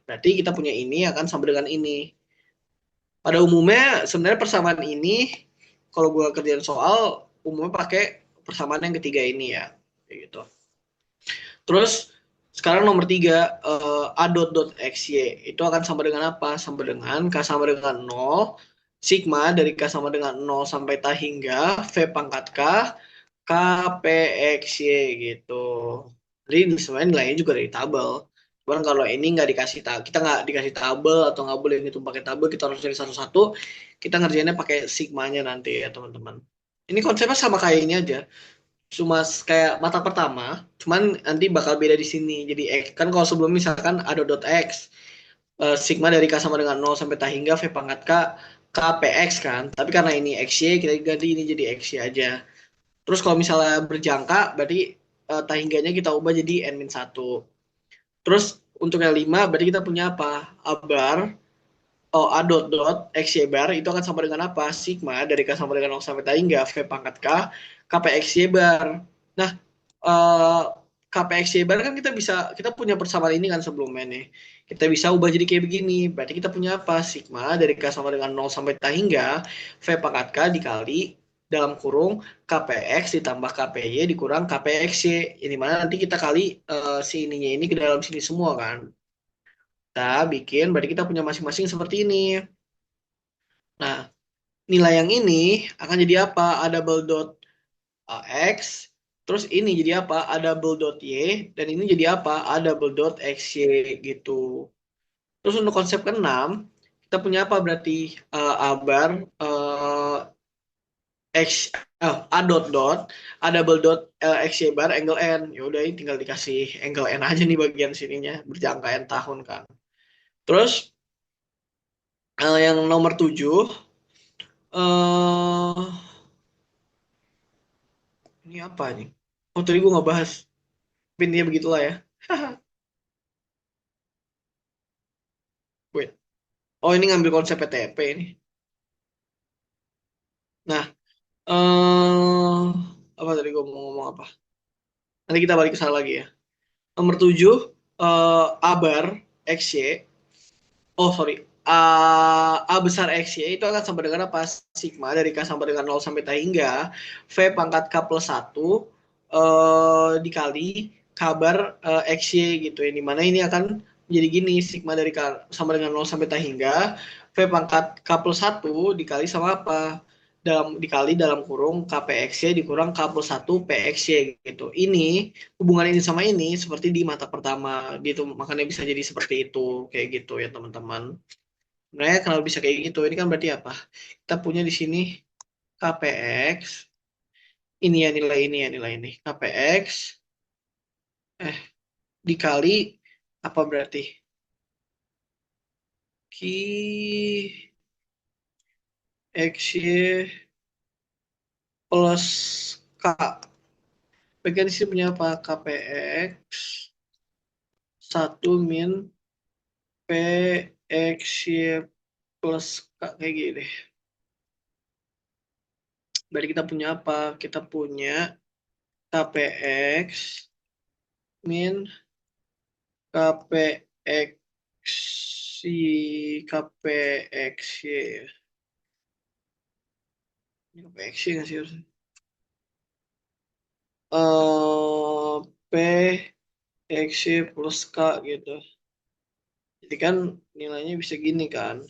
Speaker 1: Berarti kita punya ini akan sama dengan ini. Pada umumnya sebenarnya persamaan ini kalau gue kerjaan soal umumnya pakai persamaan yang ketiga ini ya. Kayak gitu. Terus sekarang nomor tiga, A dot dot XY itu akan sama dengan apa? Sama dengan K sama dengan nol, sigma dari K sama dengan nol sampai T hingga V pangkat K KPXY gitu. Jadi sebenarnya nilainya juga dari tabel. Cuman kalau ini nggak dikasih kita nggak dikasih tabel atau nggak boleh ngitung pakai tabel, kita harus cari satu-satu. Kita ngerjainnya pakai sigmanya nanti ya teman-teman. Ini konsepnya sama kayak ini aja. Cuma kayak mata pertama, cuman nanti bakal beda di sini. Jadi X kan kalau sebelum misalkan ada dot X, sigma dari K sama dengan 0 sampai tak hingga V pangkat K KPX kan. Tapi karena ini XY, kita ganti ini jadi XY aja. Terus kalau misalnya berjangka, berarti tahingganya kita ubah jadi n-1. Terus untuk yang 5, berarti kita punya apa? A bar, oh, A dot dot, X Y bar, itu akan sama dengan apa? Sigma dari K sama dengan 0 sampai tahingga, V pangkat K, KPX Y bar. Nah, eh, KPX Y bar kan kita punya persamaan ini kan sebelumnya nih. Kita bisa ubah jadi kayak begini. Berarti kita punya apa? Sigma dari K sama dengan 0 sampai tahingga, V pangkat K dikali dalam kurung KPX ditambah KPY dikurang KPXY. Ini mana nanti kita kali si ininya ini ke dalam sini semua kan. Kita bikin, berarti kita punya masing-masing seperti ini. Nah, nilai yang ini akan jadi apa? A double dot X, terus ini jadi apa? A double dot Y, dan ini jadi apa? A double dot XY gitu. Terus untuk konsep keenam, kita punya apa berarti? A bar, X, A dot dot, A double dot XY bar, angle N. Ya udah, ini tinggal dikasih angle N aja nih bagian sininya, berjangka N tahun kan. Terus yang nomor 7, eh ini apa nih? Oh, tadi gue nggak bahas. Tapi intinya begitulah ya. Wait. Oh, ini ngambil konsep PTP ini. Nah, apa tadi gue mau ngomong apa? Nanti kita balik ke sana lagi ya. Nomor 7, A bar XY. Oh, sorry. A besar XY itu akan sama dengan apa? Sigma dari K sama dengan 0 sampai T hingga V pangkat K plus 1 dikali kabar XY gitu. Yang dimana ini akan menjadi gini. Sigma dari K sama dengan 0 sampai T hingga V pangkat K plus 1 dikali sama apa? Dikali dalam kurung KPXY dikurang K plus 1 PXY gitu. Ini hubungan ini sama ini seperti di mata pertama gitu. Makanya bisa jadi seperti itu kayak gitu ya teman-teman. Sebenarnya kalau bisa kayak gitu, ini kan berarti apa? Kita punya di sini KPX, ini ya nilai ini ya nilai ini. KPX, dikali apa berarti? Ki XY plus K. Bagian di sini punya apa? KPX 1 min PXY plus K kayak gini. Berarti kita punya apa? Kita punya KPX min KPX si KPXY. Ini KPXY nggak sih harusnya? PXY plus K gitu. Jadi kan nilainya bisa gini kan.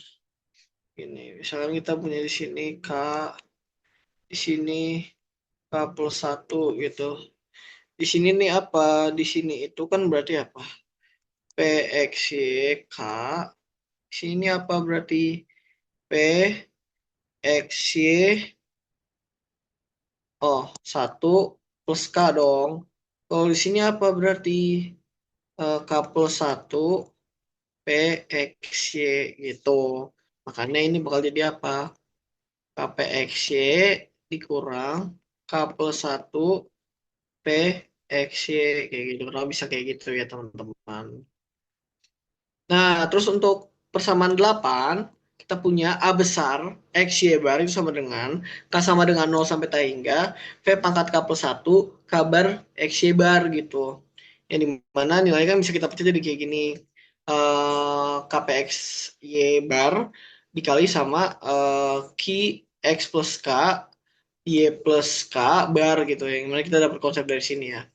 Speaker 1: Gini, misalkan kita punya di sini K, di sini K plus 1 gitu. Di sini nih apa? Di sini itu kan berarti apa? PXY K. Di sini apa berarti? PXY. Oh, 1 plus K dong. Kalau di sini apa berarti? K plus 1 P X Y gitu. Makanya ini bakal jadi apa? K P X Y dikurang K plus 1 P X Y kayak gitu. Kalau bisa kayak gitu ya teman-teman. Nah, terus untuk persamaan 8, kita punya A besar, X, Y bar itu sama dengan K sama dengan 0 sampai tak hingga V pangkat K plus 1 kabar X, Y bar gitu. Yang dimana nilainya kan bisa kita percaya jadi kayak gini. KPX Y bar dikali sama Q X plus K Y plus K bar gitu. Yang mana kita dapat konsep dari sini ya.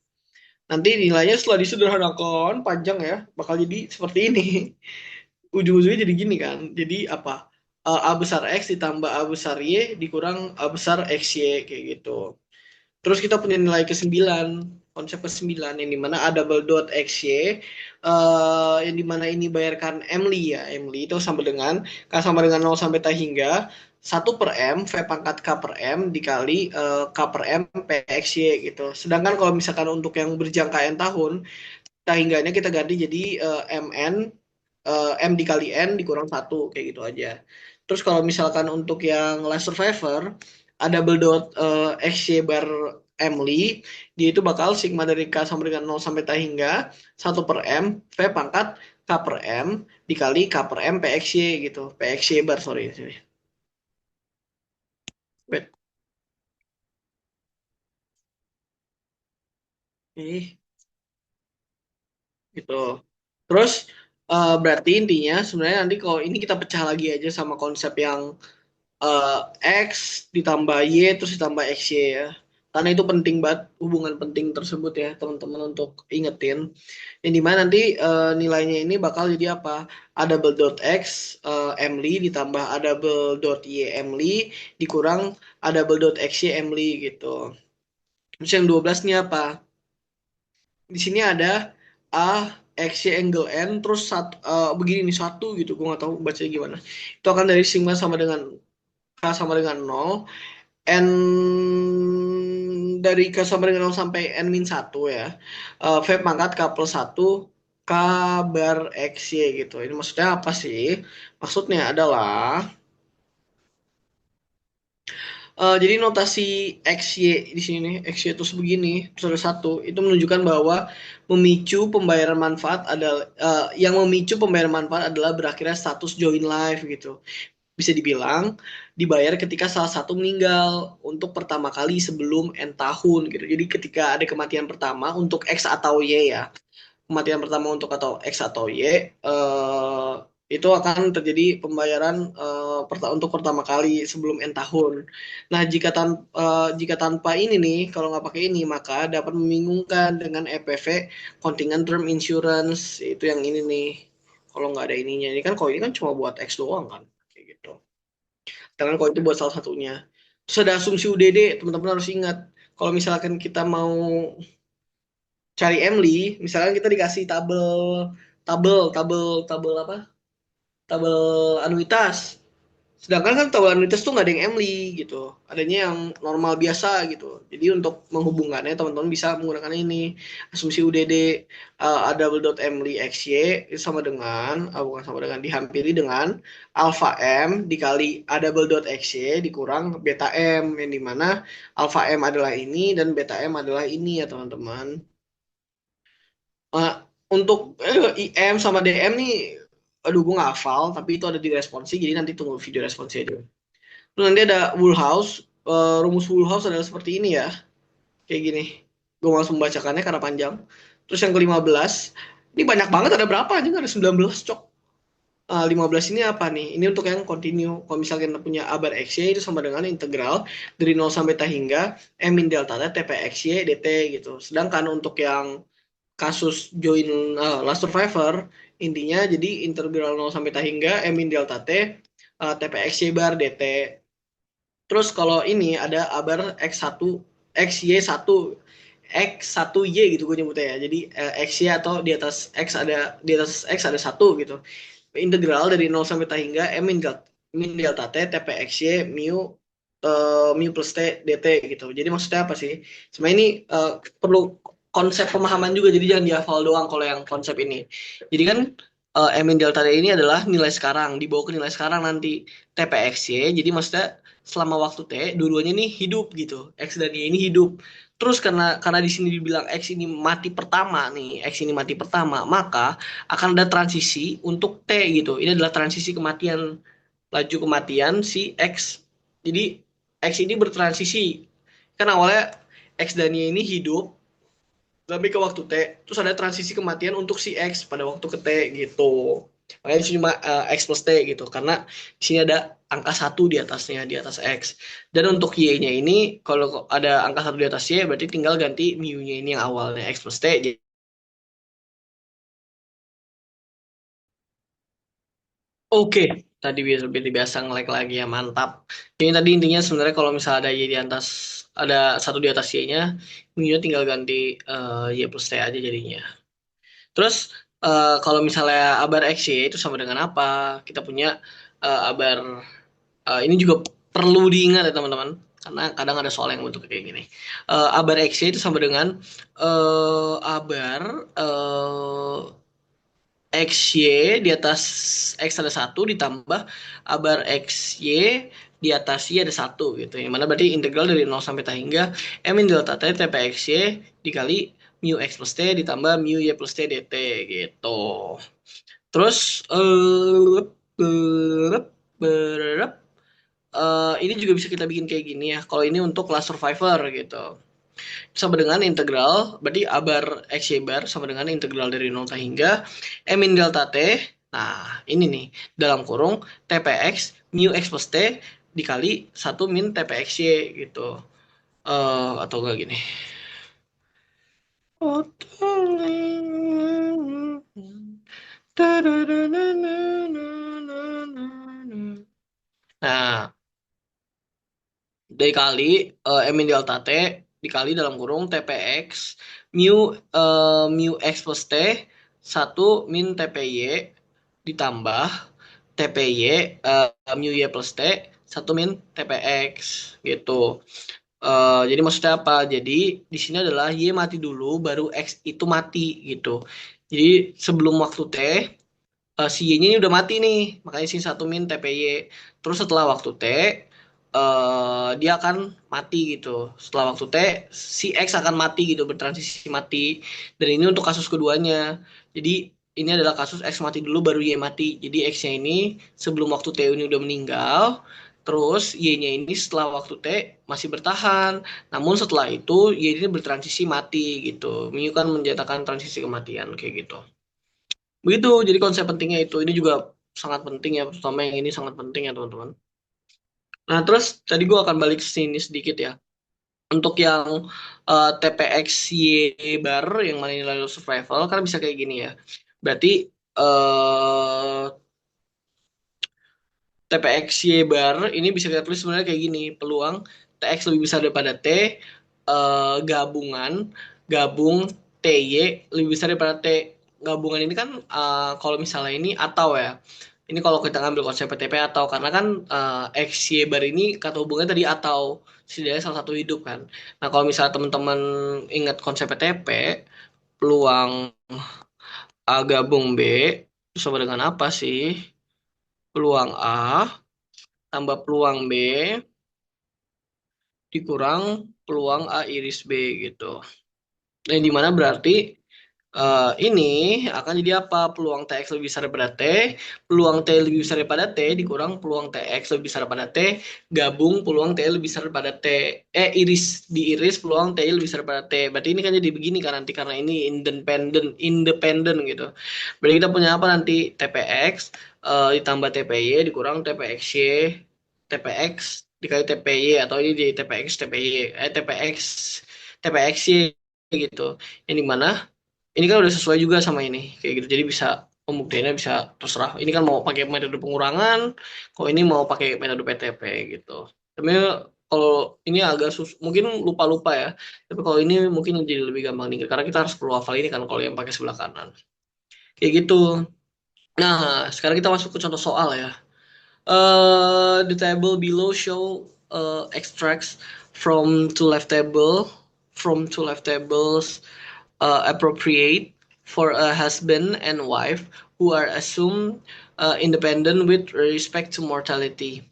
Speaker 1: Nanti nilainya setelah disederhanakan panjang ya, bakal jadi seperti ini. Ujung-ujungnya jadi gini kan. Jadi apa? A besar X ditambah A besar Y dikurang A besar XY kayak gitu. Terus kita punya nilai ke-9, konsep ke-9 yang dimana A double dot XY, yang dimana ini bayarkan MLI ya. MLI itu sama dengan K sama dengan 0 sampai T hingga 1/M V pangkat K per M dikali K per M PXY gitu. Sedangkan kalau misalkan untuk yang berjangka N tahun, T hingganya kita ganti jadi MN, M dikali N dikurang satu kayak gitu aja. Terus kalau misalkan untuk yang Last Survivor, ada double dot XY bar Emily, dia itu bakal sigma dari K sama dengan 0 sampai T hingga 1/M V pangkat K per M dikali K per M PXY gitu. PXY bar, sorry. Wait. Gitu. Terus berarti intinya sebenarnya nanti kalau ini kita pecah lagi aja sama konsep yang eh, X ditambah Y terus ditambah XY ya. Karena itu penting banget hubungan penting tersebut ya teman-teman untuk ingetin. Yang dimana nanti nilainya ini bakal jadi apa? A double dot X Emily ditambah A double dot Y Emily dikurang A double dot XY Emily gitu. Terus yang 12 nya apa? Di sini ada A X Y angle N terus begini nih satu gitu gue nggak tahu bacanya gimana itu akan dari sigma sama dengan K sama dengan 0 N dari K sama dengan 0 sampai N min 1 ya. V pangkat K plus 1 K bar X Y gitu ini maksudnya apa sih? Maksudnya adalah jadi notasi XY di sini nih, XY terus begini, terus ada satu, itu menunjukkan bahwa memicu pembayaran manfaat adalah yang memicu pembayaran manfaat adalah berakhirnya status join life gitu. Bisa dibilang dibayar ketika salah satu meninggal untuk pertama kali sebelum N tahun gitu. Jadi ketika ada kematian pertama untuk X atau Y ya, kematian pertama untuk atau X atau Y itu akan terjadi pembayaran untuk pertama kali sebelum N tahun. Nah, jika tanpa ini nih, kalau nggak pakai ini, maka dapat membingungkan dengan EPV Contingent Term Insurance itu yang ini nih. Kalau nggak ada ininya, ini kan kalau ini kan cuma buat X doang kan, kayak gitu. Sedangkan kalau itu buat salah satunya. Terus ada asumsi UDD, teman-teman harus ingat. Kalau misalkan kita mau cari Emily, misalkan kita dikasih tabel tabel tabel tabel apa? Tabel anuitas. Sedangkan kan tabel anuitas tuh nggak ada yang Emily gitu. Adanya yang normal biasa gitu. Jadi untuk menghubungkannya teman-teman bisa menggunakan ini. Asumsi UDD A double dot Emily XY itu sama dengan bukan sama dengan dihampiri dengan alpha M dikali A double dot XY dikurang beta M yang dimana alpha M adalah ini dan beta M adalah ini ya teman-teman. Eh, untuk IM sama DM nih, aduh gue nggak hafal, tapi itu ada di responsi, jadi nanti tunggu video responsi aja. Terus nanti ada Woolhouse, rumus Woolhouse adalah seperti ini ya, kayak gini. Gue langsung membacakannya karena panjang. Terus yang ke-15, ini banyak banget, ada berapa aja, ada 19 cok. 15 ini apa nih? Ini untuk yang continue. Kalau misalnya kita punya A bar XY itu sama dengan integral dari 0 sampai T hingga M min delta T TP XY dt gitu. Sedangkan untuk yang kasus join Last Survivor intinya jadi integral 0 sampai T hingga M min delta T TPXY bar DT. Terus kalau ini ada abar X1 X1Y gitu gue nyebutnya ya. Jadi XY atau di atas X ada satu gitu. Integral dari 0 sampai T hingga min delta T TPXY mu plus T dt gitu. Jadi maksudnya apa sih? Sebenarnya ini perlu konsep pemahaman juga, jadi jangan dihafal doang kalau yang konsep ini. Jadi kan min delta T ini adalah nilai sekarang, dibawa ke nilai sekarang nanti TPXY. Jadi maksudnya selama waktu T, dua-duanya nih hidup gitu. X dan Y ini hidup. Terus karena di sini dibilang X ini mati pertama nih, X ini mati pertama, maka akan ada transisi untuk T gitu. Ini adalah transisi kematian, laju kematian si X. Jadi X ini bertransisi. Kan awalnya X dan Y ini hidup, tapi ke waktu T, terus ada transisi kematian untuk si X pada waktu ke T gitu. Makanya ini cuma X plus T gitu, karena di sini ada angka satu di atasnya, di atas X. Dan untuk Y-nya ini, kalau ada angka satu di atas Y, berarti tinggal ganti mu-nya ini yang awalnya X plus T. Oke, tadi biasa seperti biasa nge-lag lagi ya, mantap. Jadi tadi intinya sebenarnya kalau misalnya ada Y di atas ada satu di atas Y-nya, mu-nya tinggal ganti Y plus T aja jadinya. Terus kalau misalnya abar X Y itu sama dengan apa? Kita punya abar ini juga perlu diingat ya teman-teman, karena kadang ada soal yang bentuk kayak gini. Abar X Y itu sama dengan abar XY di atas X ada satu ditambah abar XY di atas Y ada satu gitu. Yang mana berarti integral dari nol sampai T hingga M min delta T TP XY dikali mu X plus T ditambah mu Y plus T dt gitu. Terus ini juga bisa kita bikin kayak gini ya. Kalau ini untuk kelas survivor gitu. Sama dengan integral, berarti abar XY bar sama dengan integral dari 0 hingga M min delta T. Nah, ini nih, dalam kurung TPX mu X plus T dikali satu min TPXY gitu. Atau enggak gini. Nah, dikali M min delta T dikali dalam kurung TPX mu mu X plus T satu min TPY ditambah TPY mu Y plus T satu min TPX gitu. Jadi maksudnya apa? Jadi di sini adalah Y mati dulu baru X itu mati gitu. Jadi sebelum waktu T si Y-nya ini udah mati nih, makanya sini satu min TPY. Terus setelah waktu T, dia akan mati gitu. Setelah waktu T, si X akan mati gitu, bertransisi mati. Dan ini untuk kasus keduanya. Jadi ini adalah kasus X mati dulu baru Y mati. Jadi X-nya ini sebelum waktu T ini udah meninggal, terus Y-nya ini setelah waktu T masih bertahan. Namun setelah itu Y ini bertransisi mati gitu. Ini kan menyatakan transisi kematian kayak gitu. Begitu, jadi konsep pentingnya itu. Ini juga sangat penting ya, terutama yang ini sangat penting ya teman-teman. Nah, terus tadi gue akan balik ke sini sedikit ya. Untuk yang TPX-Y bar, yang mana ini lalu survival, kan bisa kayak gini ya. Berarti TPX-Y bar ini bisa kita tulis sebenarnya kayak gini. Peluang TX lebih besar daripada T, gabungan, gabung TY lebih besar daripada T. Gabungan ini kan kalau misalnya ini atau ya. Ini kalau kita ngambil konsep PTP atau karena kan X, Y bar ini kata hubungannya tadi atau setidaknya salah satu hidup kan. Nah kalau misalnya teman-teman ingat konsep PTP, peluang A gabung B itu sama dengan apa sih? Peluang A tambah peluang B dikurang peluang A iris B gitu. Nah, di mana berarti ini akan jadi apa? Peluang TX lebih besar daripada T, peluang T lebih besar daripada T, dikurang peluang TX lebih besar daripada T, gabung peluang T lebih besar daripada T. Iris, diiris peluang T lebih besar daripada T. Berarti ini kan jadi begini kan nanti karena ini independen gitu. Berarti kita punya apa nanti? TPX ditambah TPY dikurang TPXY, TPX dikali TPY atau ini di TPX TPY, TPX TPXY gitu. Yang dimana ini kan udah sesuai juga sama ini kayak gitu jadi bisa pembuktiannya bisa terserah ini kan mau pakai metode pengurangan kalau ini mau pakai metode PTP gitu tapi kalau ini agak mungkin lupa-lupa ya tapi kalau ini mungkin jadi lebih gampang nih karena kita harus perlu hafal ini kan kalau yang pakai sebelah kanan kayak gitu. Nah sekarang kita masuk ke contoh soal ya. The table below show extracts from two left tables appropriate for a husband and wife who are assumed independent with respect to mortality.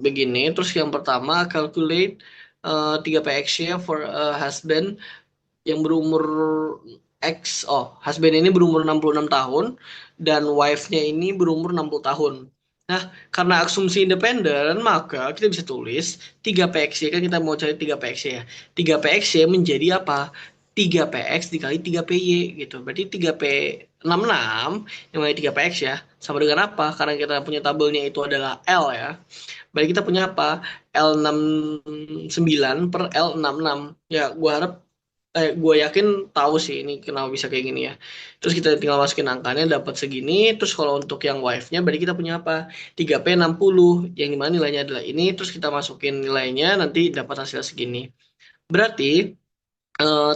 Speaker 1: Begini, terus yang pertama calculate 3PX ya for a husband yang berumur husband ini berumur 66 tahun dan wife-nya ini berumur 60 tahun. Nah, karena asumsi independen, maka kita bisa tulis 3PX kan kita mau cari 3PX ya. 3PX menjadi apa? 3PX dikali 3PY gitu. Berarti 3P66 yang mana 3PX ya. Sama dengan apa? Karena kita punya tabelnya itu adalah L ya. Berarti kita punya apa? L69 per L66. Ya, gua harap gue yakin tahu sih ini kenapa bisa kayak gini ya. Terus kita tinggal masukin angkanya dapat segini. Terus kalau untuk yang wife-nya berarti kita punya apa? 3P60 yang dimana nilainya adalah ini. Terus kita masukin nilainya nanti dapat hasil segini. Berarti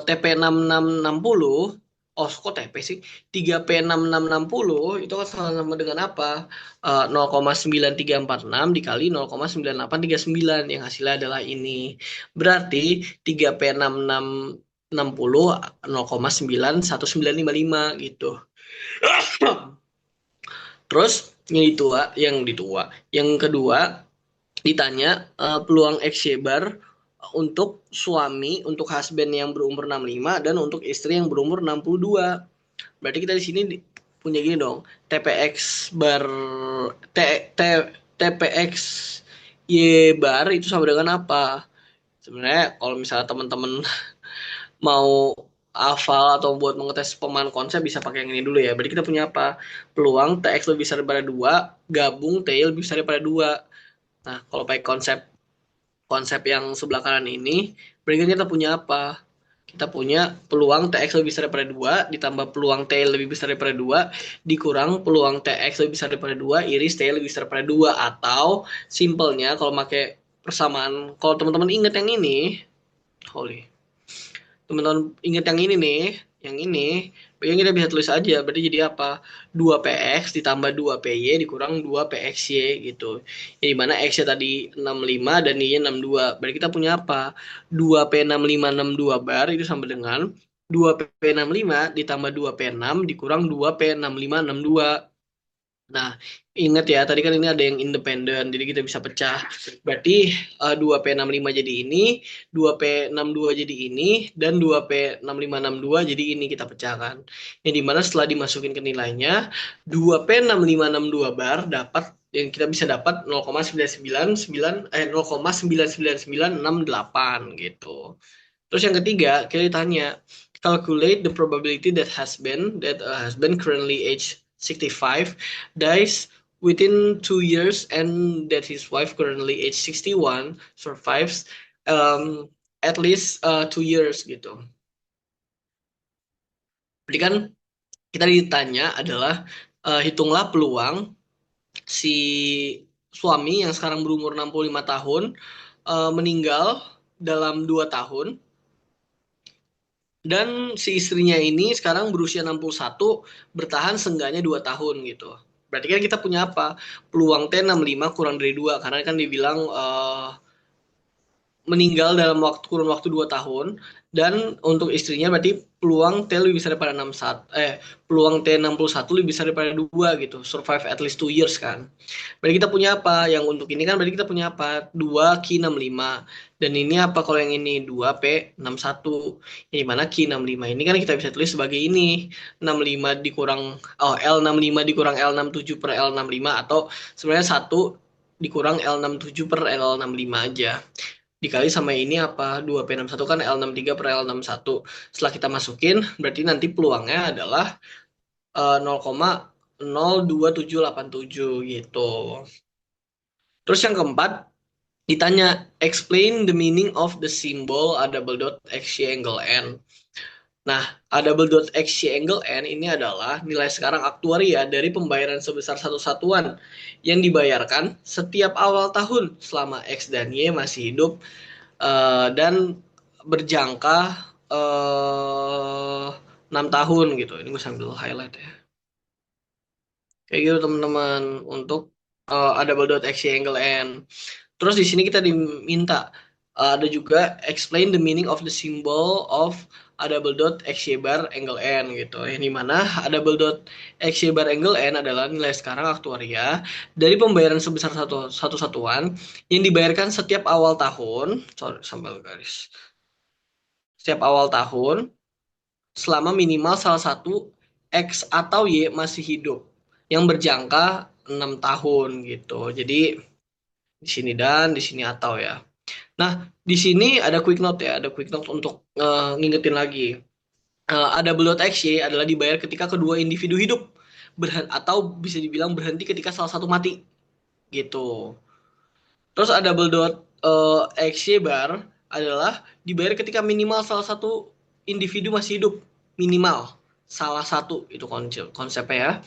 Speaker 1: TP 6660, oh kok TP sih? 3P6660 itu kan sama dengan apa? 0,9346 dikali 0,9839 yang hasilnya adalah ini. Berarti 3P6660 0,91955 gitu. Terus yang kedua ditanya peluang XY bar untuk suami, untuk husband yang berumur 65 dan untuk istri yang berumur 62. Berarti kita di sini punya gini dong. TPX bar T, T, TPX Y bar itu sama dengan apa? Sebenarnya kalau misalnya teman-teman mau hafal atau buat mengetes pemahaman konsep bisa pakai yang ini dulu ya. Berarti kita punya apa? Peluang TX lebih besar daripada 2 gabung TY lebih besar daripada 2. Nah, kalau pakai konsep konsep yang sebelah kanan ini, berarti kita punya apa? Kita punya peluang TX lebih besar daripada 2 ditambah peluang T lebih besar daripada 2 dikurang peluang TX lebih besar daripada 2 iris T lebih besar daripada 2 atau simpelnya kalau pakai persamaan kalau teman-teman ingat yang ini, holy. Teman-teman ingat yang ini nih, yang ini, yang kita bisa tulis aja. Berarti jadi apa? 2PX ditambah 2PY dikurang 2PXY gitu. Yang dimana X-nya tadi 65 dan Y-nya 62. Berarti kita punya apa? 2P6562 bar itu sama dengan 2P65 ditambah 2P6 dikurang 2P6562. Nah, ingat ya, tadi kan ini ada yang independen, jadi kita bisa pecah. Berarti 2P65 jadi ini, 2P62 jadi ini, dan 2P6562 jadi ini kita pecahkan. Yang dimana setelah dimasukin ke nilainya, 2P6562 bar dapat yang kita bisa dapat 0,99968 gitu. Terus yang ketiga, kita ditanya, calculate the probability that a husband currently age 65 dies within 2 years and that his wife currently age 61 survives um, at least 2 years gitu. Jadi kan kita ditanya adalah hitunglah peluang si suami yang sekarang berumur 65 tahun meninggal dalam 2 tahun dan si istrinya ini sekarang berusia 61 bertahan seenggaknya 2 tahun gitu. Berarti kan kita punya apa? Peluang T 65 kurang dari 2 karena kan dibilang meninggal dalam kurun waktu 2 tahun dan untuk istrinya berarti peluang T lebih besar daripada 61 peluang T 61 lebih besar daripada 2 gitu. Survive at least 2 years kan. Berarti kita punya apa? Yang untuk ini kan berarti kita punya apa? 2Q65. Dan ini apa kalau yang ini? 2P61. Yang mana Q65 ini kan kita bisa tulis sebagai ini. 65 dikurang, L65 dikurang L67 per L65 atau sebenarnya 1 dikurang L67 per L65 aja. Dikali sama ini apa? 2P61 kan L63 per L61. Setelah kita masukin, berarti nanti peluangnya adalah 0,02787 gitu. Terus yang keempat, ditanya explain the meaning of the symbol A double dot XY angle N. Nah, A double dot XY angle N ini adalah nilai sekarang aktuaria dari pembayaran sebesar satu satuan yang dibayarkan setiap awal tahun selama X dan Y masih hidup dan berjangka 6 tahun gitu. Ini gue sambil highlight ya. Kayak gitu teman-teman untuk ada double dot x angle n. Terus di sini kita diminta ada juga explain the meaning of the symbol of a double dot x bar angle n gitu. Yang dimana a double dot x bar angle n adalah nilai sekarang aktuaria dari pembayaran sebesar satu satuan yang dibayarkan setiap awal tahun. Sorry, sambal garis. Setiap awal tahun selama minimal salah satu X atau Y masih hidup yang berjangka 6 tahun gitu. Jadi di sini dan di sini atau ya. Nah, di sini ada quick note ya, ada quick note untuk ngingetin lagi. Ada below XY adalah dibayar ketika kedua individu hidup atau bisa dibilang berhenti ketika salah satu mati gitu. Terus ada double dot XY bar adalah dibayar ketika minimal salah satu individu masih hidup minimal salah satu itu konsepnya ya.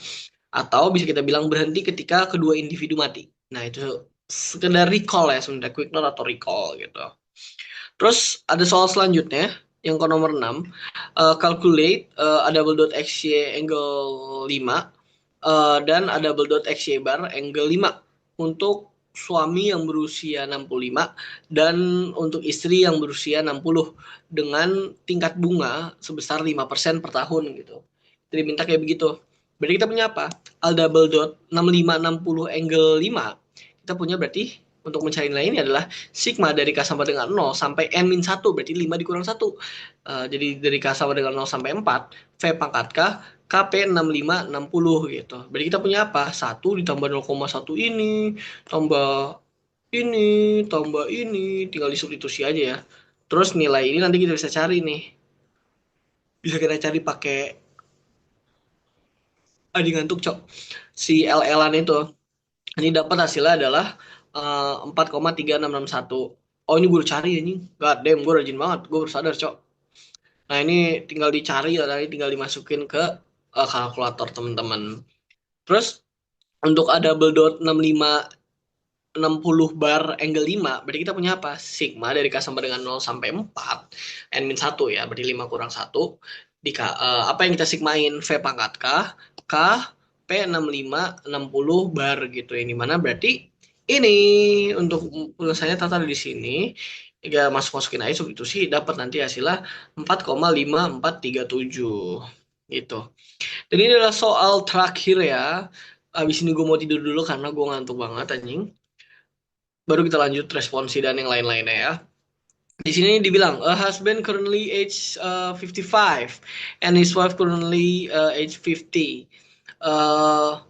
Speaker 1: Atau bisa kita bilang berhenti ketika kedua individu mati. Nah, itu sekedar recall ya sebenarnya, quick note atau recall gitu. Terus ada soal selanjutnya yang ke nomor 6. Calculate a double dot XY angle 5 dan a double dot XY bar angle 5 untuk suami yang berusia 65 dan untuk istri yang berusia 60 dengan tingkat bunga sebesar 5% per tahun gitu. Jadi minta kayak begitu. Berarti kita punya apa? Al double dot 6560 angle 5. Kita punya berarti untuk mencari nilai ini adalah sigma dari K sama dengan 0 sampai N-1, berarti 5 dikurang 1. Jadi dari K sama dengan 0 sampai 4, V pangkat K, KP 6560 gitu. Berarti kita punya apa? 1 ditambah 0,1 ini, tambah ini, tinggal disubstitusi aja ya. Terus nilai ini nanti kita bisa cari nih. Bisa kita cari pakai adi ngantuk, cok. Si LL-an itu. Ini dapat hasilnya adalah 4,3661. Oh, ini gue udah cari ini. God damn, gue rajin banget. Gue baru sadar, cok. Nah, ini tinggal dicari ya, tadi tinggal dimasukin ke kalkulator teman-teman. Terus untuk ada double dot 6560 bar angle 5, berarti kita punya apa? Sigma dari K sama dengan 0 sampai 4, N-1 ya, berarti 5 kurang 1. Apa yang kita sigmain? V pangkat K, K, P6560 bar gitu. Ini mana berarti ini untuk penyelesaiannya tata di sini. Ya masukin aja substitusi dapat nanti hasilnya 4,5437 gitu. Dan ini adalah soal terakhir ya. Abis ini gue mau tidur dulu karena gue ngantuk banget anjing. Baru kita lanjut responsi dan yang lain-lainnya ya. Di sini dibilang a husband currently age 55 and his wife currently age 50. Uh,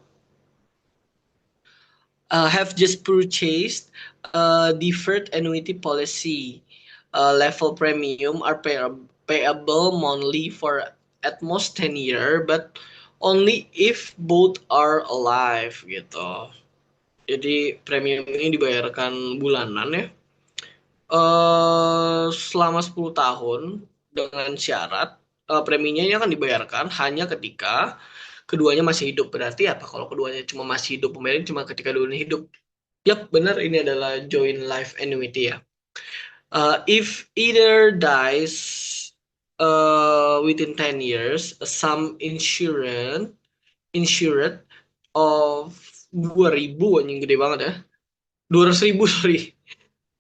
Speaker 1: have just purchased a deferred annuity policy. Level premium are payable monthly for at most 10 years, but only if both are alive gitu. Jadi premium ini dibayarkan bulanan ya. Selama 10 tahun dengan syarat preminya ini akan dibayarkan hanya ketika keduanya masih hidup. Berarti apa? Kalau keduanya cuma masih hidup, pembayaran cuma ketika keduanya hidup. Yap, benar ini adalah joint life annuity ya. If either dies within 10 years, some insured of 2.000 anjing gede banget ya. 200.000 sorry.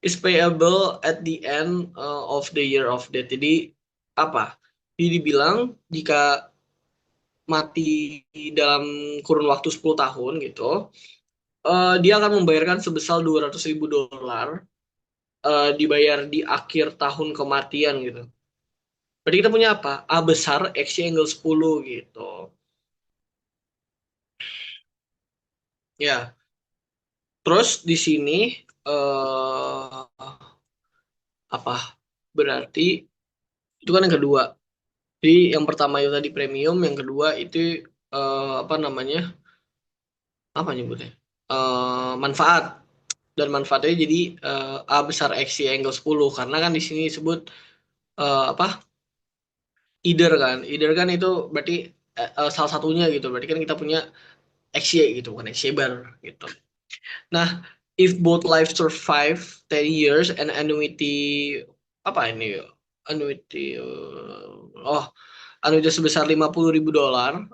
Speaker 1: Is payable at the end of the year of death. Jadi apa? Jadi dibilang jika mati dalam kurun waktu 10 tahun gitu, dia akan membayarkan sebesar 200.000 dolar dibayar di akhir tahun kematian gitu. Berarti kita punya apa? A besar X angle 10 gitu. Ya, terus di sini apa? Berarti itu kan yang kedua. Jadi yang pertama itu tadi premium, yang kedua itu apa namanya? Apa nyebutnya? Manfaat. Dan manfaatnya jadi A besar X angle 10 karena kan di sini disebut apa? Either kan itu berarti salah satunya gitu. Berarti kan kita punya XY gitu, bukan XY bar gitu. Nah, if both life survive 10 years and annuity apa ini? Annuity oh, annuity sebesar 50.000 dolar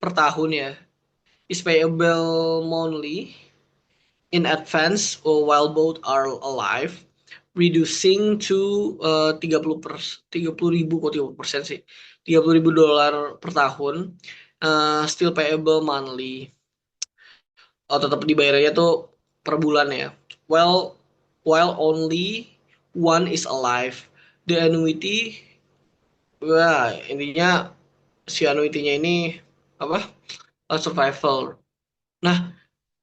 Speaker 1: per tahun ya. Is payable monthly in advance while both are alive, reducing to 30 ribu kok 30% sih, 30.000 dolar per tahun, still payable monthly. Oh, tetap dibayarnya tuh per bulan ya. Well, while only one is alive, the annuity, wah intinya si annuity-nya ini apa? Survival. Nah,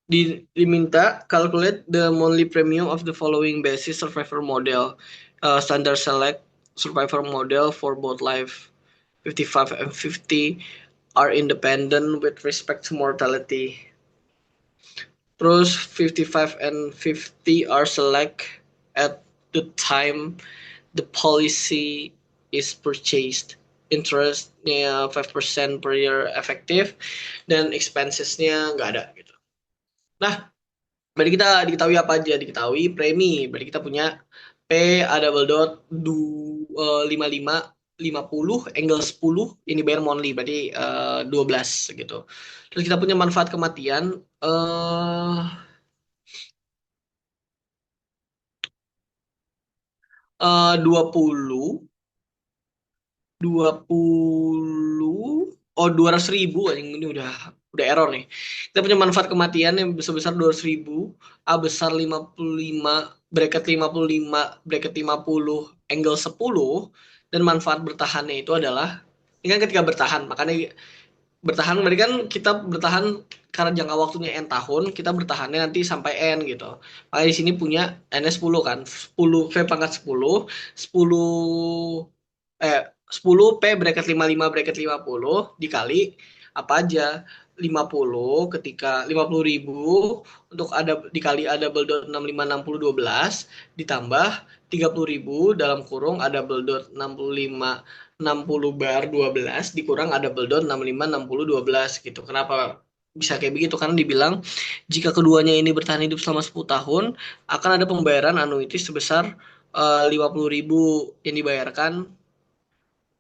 Speaker 1: diminta calculate the monthly premium of the following basis survivor model. Standard select survivor model for both life 55 and 50 are independent with respect to mortality. Terus 55 and 50 are select at the time the policy is purchased. Interestnya 5% per year efektif, dan expensesnya nggak ada gitu. Nah, berarti kita diketahui apa aja? Diketahui premi. Berarti kita punya P A double dot 55 50 angle 10 ini bayar monthly berarti 12 gitu. Terus kita punya manfaat kematian eh 20 20 oh 200.000 anjing ini udah error nih. Kita punya manfaat kematian yang sebesar 200.000, A besar 55 bracket 55 bracket 50 angle 10, dan manfaat bertahannya itu adalah ini kan ketika bertahan, makanya bertahan berarti kan kita bertahan karena jangka waktunya n tahun, kita bertahannya nanti sampai n gitu. Makanya di sini punya n 10 kan, 10 V pangkat 10, 10 eh 10 P bracket 55 bracket 50 dikali apa aja, 50 ketika 50.000 untuk ada dikali A double dot 65 60 12 ditambah 30.000 dalam kurung A double dot 65 60 bar 12 dikurang A double dot 65 60 12 gitu. Kenapa bisa kayak begitu? Karena dibilang jika keduanya ini bertahan hidup selama 10 tahun akan ada pembayaran anuitis sebesar 50.000 yang dibayarkan.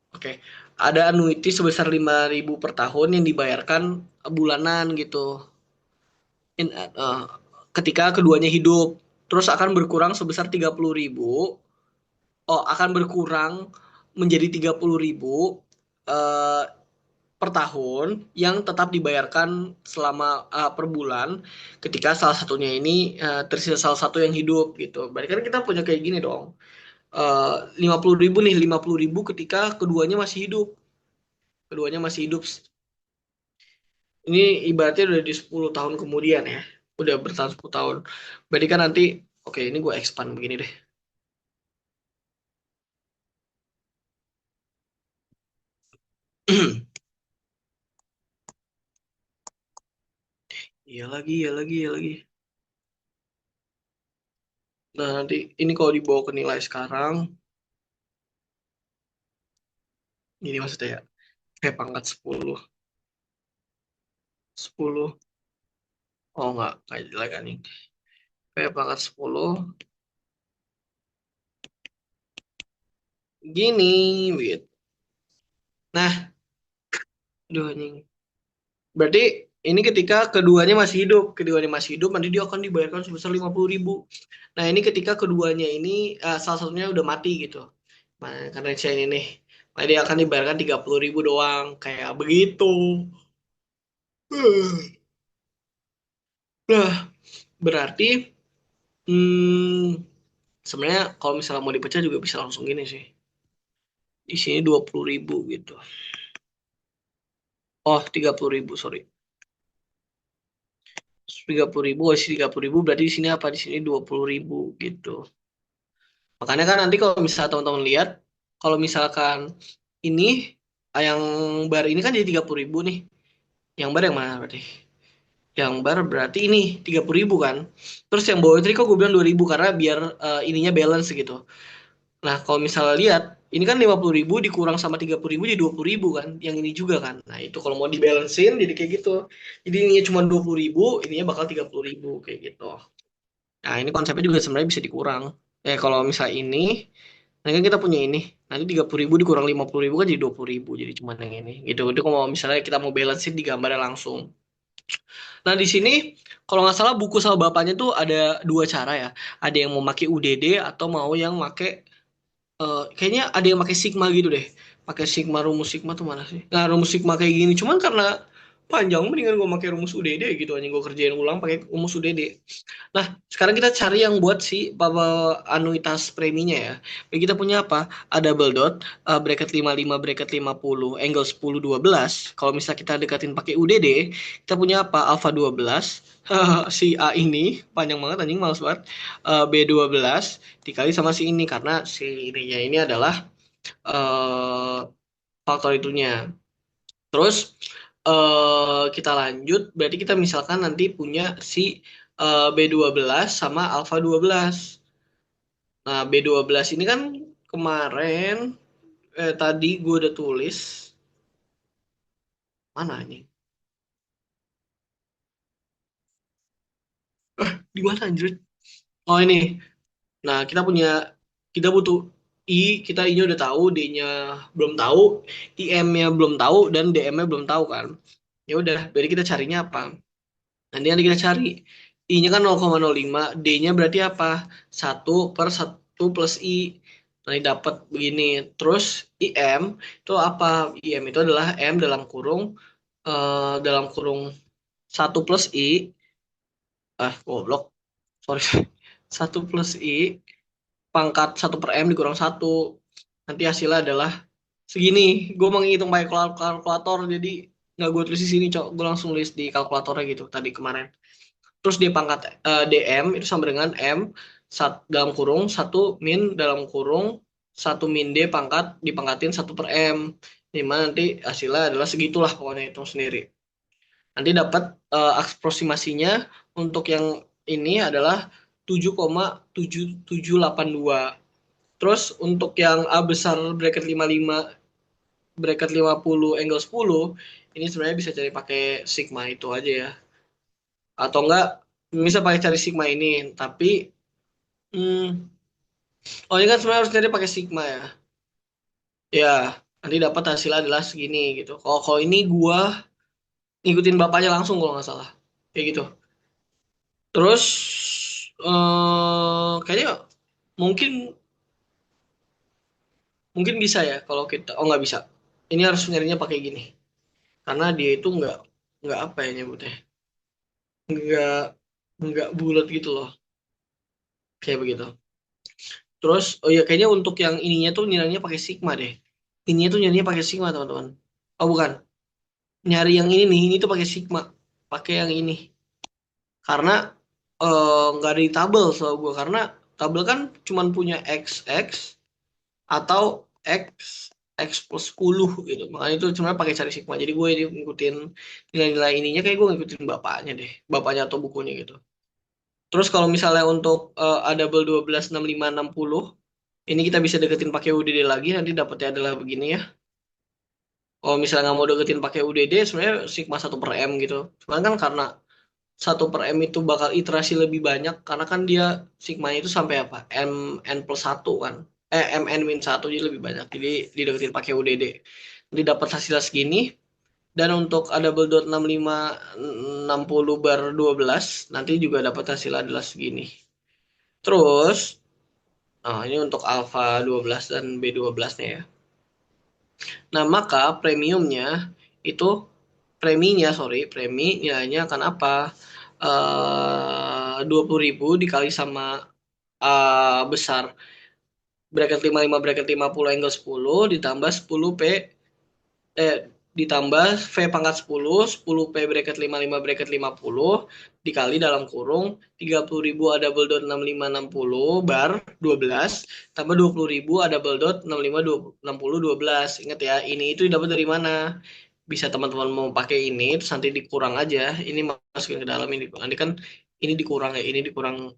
Speaker 1: Oke, ada anuitas sebesar 5.000 per tahun yang dibayarkan bulanan gitu. Ketika keduanya hidup, terus akan berkurang sebesar 30.000. Oh, akan berkurang menjadi 30.000 eh, per tahun yang tetap dibayarkan selama per bulan ketika salah satunya ini tersisa salah satu yang hidup gitu. Berarti kan kita punya kayak gini dong. 50.000 nih, 50.000 ketika keduanya masih hidup. Keduanya masih hidup. Ini ibaratnya udah di 10 tahun kemudian ya. Udah bertahan 10 tahun. Berarti kan nanti, oke ini gue expand begini deh. Iya lagi, iya lagi, iya lagi. Nah nanti ini kalau dibawa ke nilai sekarang, ini maksudnya ya, kayak pangkat 10. 10. Oh enggak jelek kan ini. Kayak pangkat 10. Gini, wait. Nah, aduh anjing. Berarti ini ketika keduanya masih hidup, keduanya masih hidup, nanti dia akan dibayarkan sebesar 50.000. Nah ini ketika keduanya ini salah satunya udah mati gitu. Nah, karena saya ini nih, nah, dia akan dibayarkan 30.000 doang, kayak begitu. Nah, berarti hmm, sebenarnya kalau misalnya mau dipecah juga bisa langsung gini sih. Di sini 20.000 gitu. Oh, 30.000, sorry. 30.000, oh, isi 30.000 berarti di sini apa? Di sini 20.000 gitu. Makanya kan nanti kalau misalnya teman-teman lihat, kalau misalkan ini yang bar ini kan jadi 30.000 nih. Yang bar yang mana berarti? Yang bar berarti ini 30.000 kan. Terus yang bawah itu kok gue bilang 2.000 karena biar ininya balance gitu. Nah kalau misalnya lihat, ini kan 50.000 dikurang sama 30.000 jadi 20.000 kan. Yang ini juga kan. Nah itu kalau mau dibalancein jadi kayak gitu. Jadi ininya cuma 20.000, ininya bakal 30.000 kayak gitu. Nah, ini konsepnya juga sebenarnya bisa dikurang. Kalau misalnya ini kan kita punya ini. Nanti 30.000 dikurang 50.000 kan jadi 20.000. Jadi cuma yang ini. Gitu. Jadi kalau misalnya kita mau balance di gambarnya langsung. Nah, di sini kalau nggak salah buku sama bapaknya tuh ada dua cara ya. Ada yang mau pakai UDD atau mau yang pakai kayaknya ada yang pakai Sigma gitu deh. Pakai Sigma, rumus Sigma tuh mana sih? Nah, rumus Sigma kayak gini. Cuman karena panjang mendingan gue pakai rumus UDD gitu aja gue kerjain ulang pakai rumus UDD. Nah, sekarang kita cari yang buat si anuitas preminya ya. Jadi kita punya apa? Ada double dot, bracket 55 bracket 50 angle 10 12. Kalau misalnya kita dekatin pakai UDD, kita punya apa? Alpha 12. Si A ini panjang banget anjing males banget. B12 dikali sama si ini karena si ininya ini adalah eh faktor itunya. Terus kita lanjut, berarti kita misalkan nanti punya si B12 sama alfa 12. Nah, B12 ini kan kemarin tadi gue udah tulis mana nih? Di mana anjir? Oh ini. Nah, kita butuh I, kita I-nya udah tahu, D-nya belum tahu, IM-nya belum tahu dan DM-nya belum tahu kan. Ya udah, berarti kita carinya apa? Nanti kita cari I-nya kan 0,05, D-nya berarti apa? 1/1 plus I. Nanti dapat begini. Terus IM itu apa? IM itu adalah M dalam kurung 1 plus I. Goblok. Sorry. 1 plus I pangkat 1/M dikurang 1. Nanti hasilnya adalah segini. Gue mau ngitung pakai kalkulator, jadi nggak gue tulis di sini, cok. Gue langsung tulis di kalkulatornya gitu tadi kemarin. Terus dia pangkat DM itu sama dengan M dalam kurung 1 min dalam kurung 1 min D dipangkatin 1/M. Dimana nanti hasilnya adalah segitulah pokoknya hitung sendiri. Nanti dapat aproksimasinya untuk yang ini adalah 7,7782. Terus untuk yang A besar bracket 55 bracket 50 angle 10 ini sebenarnya bisa cari pakai sigma itu aja ya. Atau enggak bisa pakai cari sigma ini, tapi hmm, oh ini kan sebenarnya harus cari pakai sigma ya. Ya, nanti dapat hasilnya adalah segini gitu. Kalau kalau ini gua ngikutin bapaknya langsung kalau nggak salah. Kayak gitu. Terus kayaknya mungkin mungkin bisa ya kalau kita oh nggak bisa. Ini harus nyarinya pakai gini. Karena dia itu nggak apa ya nyebutnya. Nggak nggak bulat gitu loh. Kayak begitu. Terus oh ya kayaknya untuk yang ininya tuh nilainya pakai sigma deh. Ininya tuh nyarinya pakai sigma teman-teman. Oh bukan. Nyari yang ini nih, ini tuh pakai sigma. Pakai yang ini. Karena nggak ada di tabel soal gue. Karena tabel kan cuman punya x atau X X plus 10 gitu. Makanya itu cuma pakai cari sigma. Jadi gue ini ngikutin nilai-nilai ininya kayak gue ngikutin bapaknya deh. Bapaknya atau bukunya gitu. Terus kalau misalnya untuk A double 12 65 60 ini kita bisa deketin pakai UDD lagi. Nanti dapetnya adalah begini ya. Kalau misalnya nggak mau deketin pakai UDD sebenarnya sigma 1/M gitu. Cuman kan karena 1/M itu bakal iterasi lebih banyak karena kan dia sigmanya itu sampai apa? MN+1 kan. MN-1 jadi lebih banyak. Jadi dideketin pakai UDD. Jadi dapat hasilnya segini. Dan untuk A double dot 65 60 bar 12 nanti juga dapat hasilnya adalah segini. Terus, nah ini untuk alfa 12 dan B12-nya ya. Nah, maka itu premi nilainya akan apa? 20.000 dikali sama besar bracket 55 bracket 50 angle 10 ditambah 10 P eh ditambah V pangkat 10 10 P bracket 55 bracket 50 dikali dalam kurung 30.000 A double dot 65 60 bar 12 tambah 20.000 A double dot 65 60 12. Ingat ya, ini itu dapat dari mana? Bisa teman-teman mau pakai ini terus nanti dikurang aja, ini masukin ke dalam ini nanti kan ini dikurang ya ini dikurang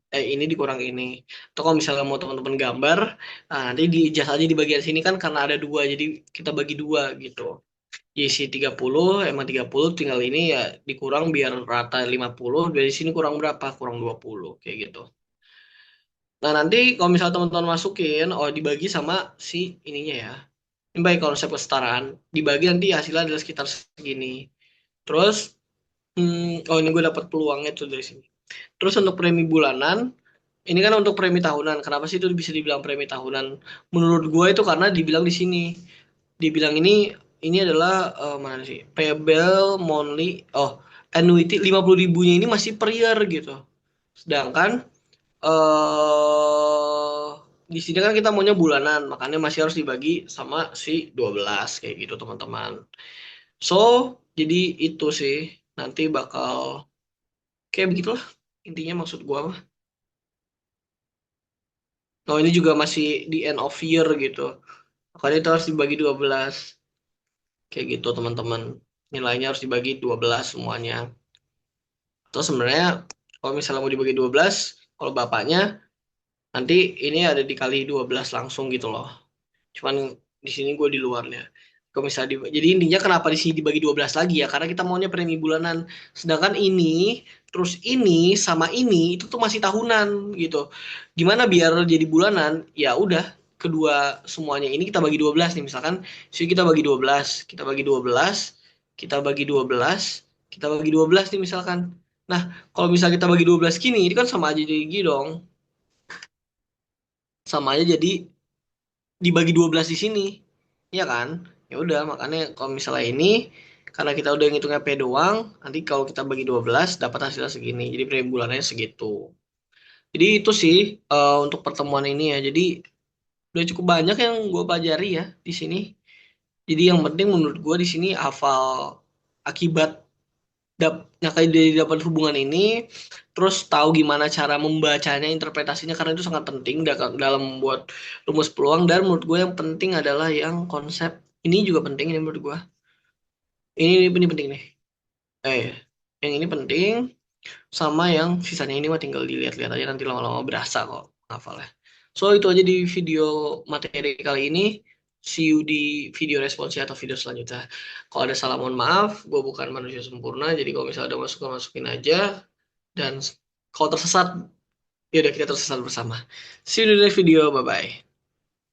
Speaker 1: ini. Atau kalau misalnya mau teman-teman gambar, nah, nanti di adjust aja di bagian sini kan karena ada dua jadi kita bagi dua gitu. Isi 30 emang 30 tinggal ini ya dikurang biar rata 50 dari sini kurang berapa? Kurang 20 kayak gitu. Nah, nanti kalau misalnya teman-teman masukin, oh dibagi sama si ininya ya. Ini baik konsep kesetaraan. Dibagi nanti hasilnya adalah sekitar segini. Terus, oh ini gue dapat peluangnya tuh dari sini. Terus untuk premi bulanan, ini kan untuk premi tahunan. Kenapa sih itu bisa dibilang premi tahunan? Menurut gue itu karena dibilang di sini. Dibilang ini adalah mana sih? Payable monthly, annuity 50 ribunya ini masih per year gitu. Sedangkan eh di sini kan kita maunya bulanan, makanya masih harus dibagi sama si 12 kayak gitu teman-teman. So, jadi itu sih nanti bakal kayak begitulah intinya maksud gua mah. Oh, ini juga masih di end of year gitu. Makanya itu harus dibagi 12 kayak gitu teman-teman. Nilainya harus dibagi 12 semuanya. Atau sebenarnya kalau misalnya mau dibagi 12 kalau bapaknya nanti ini ada dikali 12 langsung gitu loh. Cuman Di sini gue di luarnya. Kalau misalnya jadi intinya kenapa di sini dibagi 12 lagi ya? Karena kita maunya premi bulanan. Sedangkan ini, terus ini sama ini itu tuh masih tahunan gitu. Gimana biar jadi bulanan? Ya udah, kedua semuanya ini kita bagi 12 nih. Misalkan sini kita bagi 12, kita bagi 12, kita bagi 12, kita bagi 12 nih misalkan. Nah, kalau misalnya kita bagi 12 gini, ini kan sama aja jadi gini dong. Sama aja jadi dibagi 12 di sini. Ya kan? Ya udah, makanya kalau misalnya ini karena kita udah ngitungnya P doang, nanti kalau kita bagi 12 dapat hasilnya segini. Jadi per bulannya segitu. Jadi itu sih untuk pertemuan ini ya. Jadi udah cukup banyak yang gue pelajari ya di sini. Jadi yang penting menurut gue di sini hafal akibat kayak dari dapat hubungan ini, terus tahu gimana cara membacanya, interpretasinya karena itu sangat penting dalam membuat rumus peluang. Dan menurut gue yang penting adalah yang konsep ini juga penting ini menurut gue. Ini penting nih. Eh, yang ini penting sama yang sisanya ini mah tinggal dilihat-lihat aja nanti lama-lama berasa kok hafalnya. So itu aja di video materi kali ini. See you di video responsnya atau video selanjutnya. Kalau ada salah mohon maaf, gue bukan manusia sempurna, jadi kalau misalnya ada masukan masukin aja. Dan kalau tersesat, ya udah kita tersesat bersama. See you di next video, bye bye.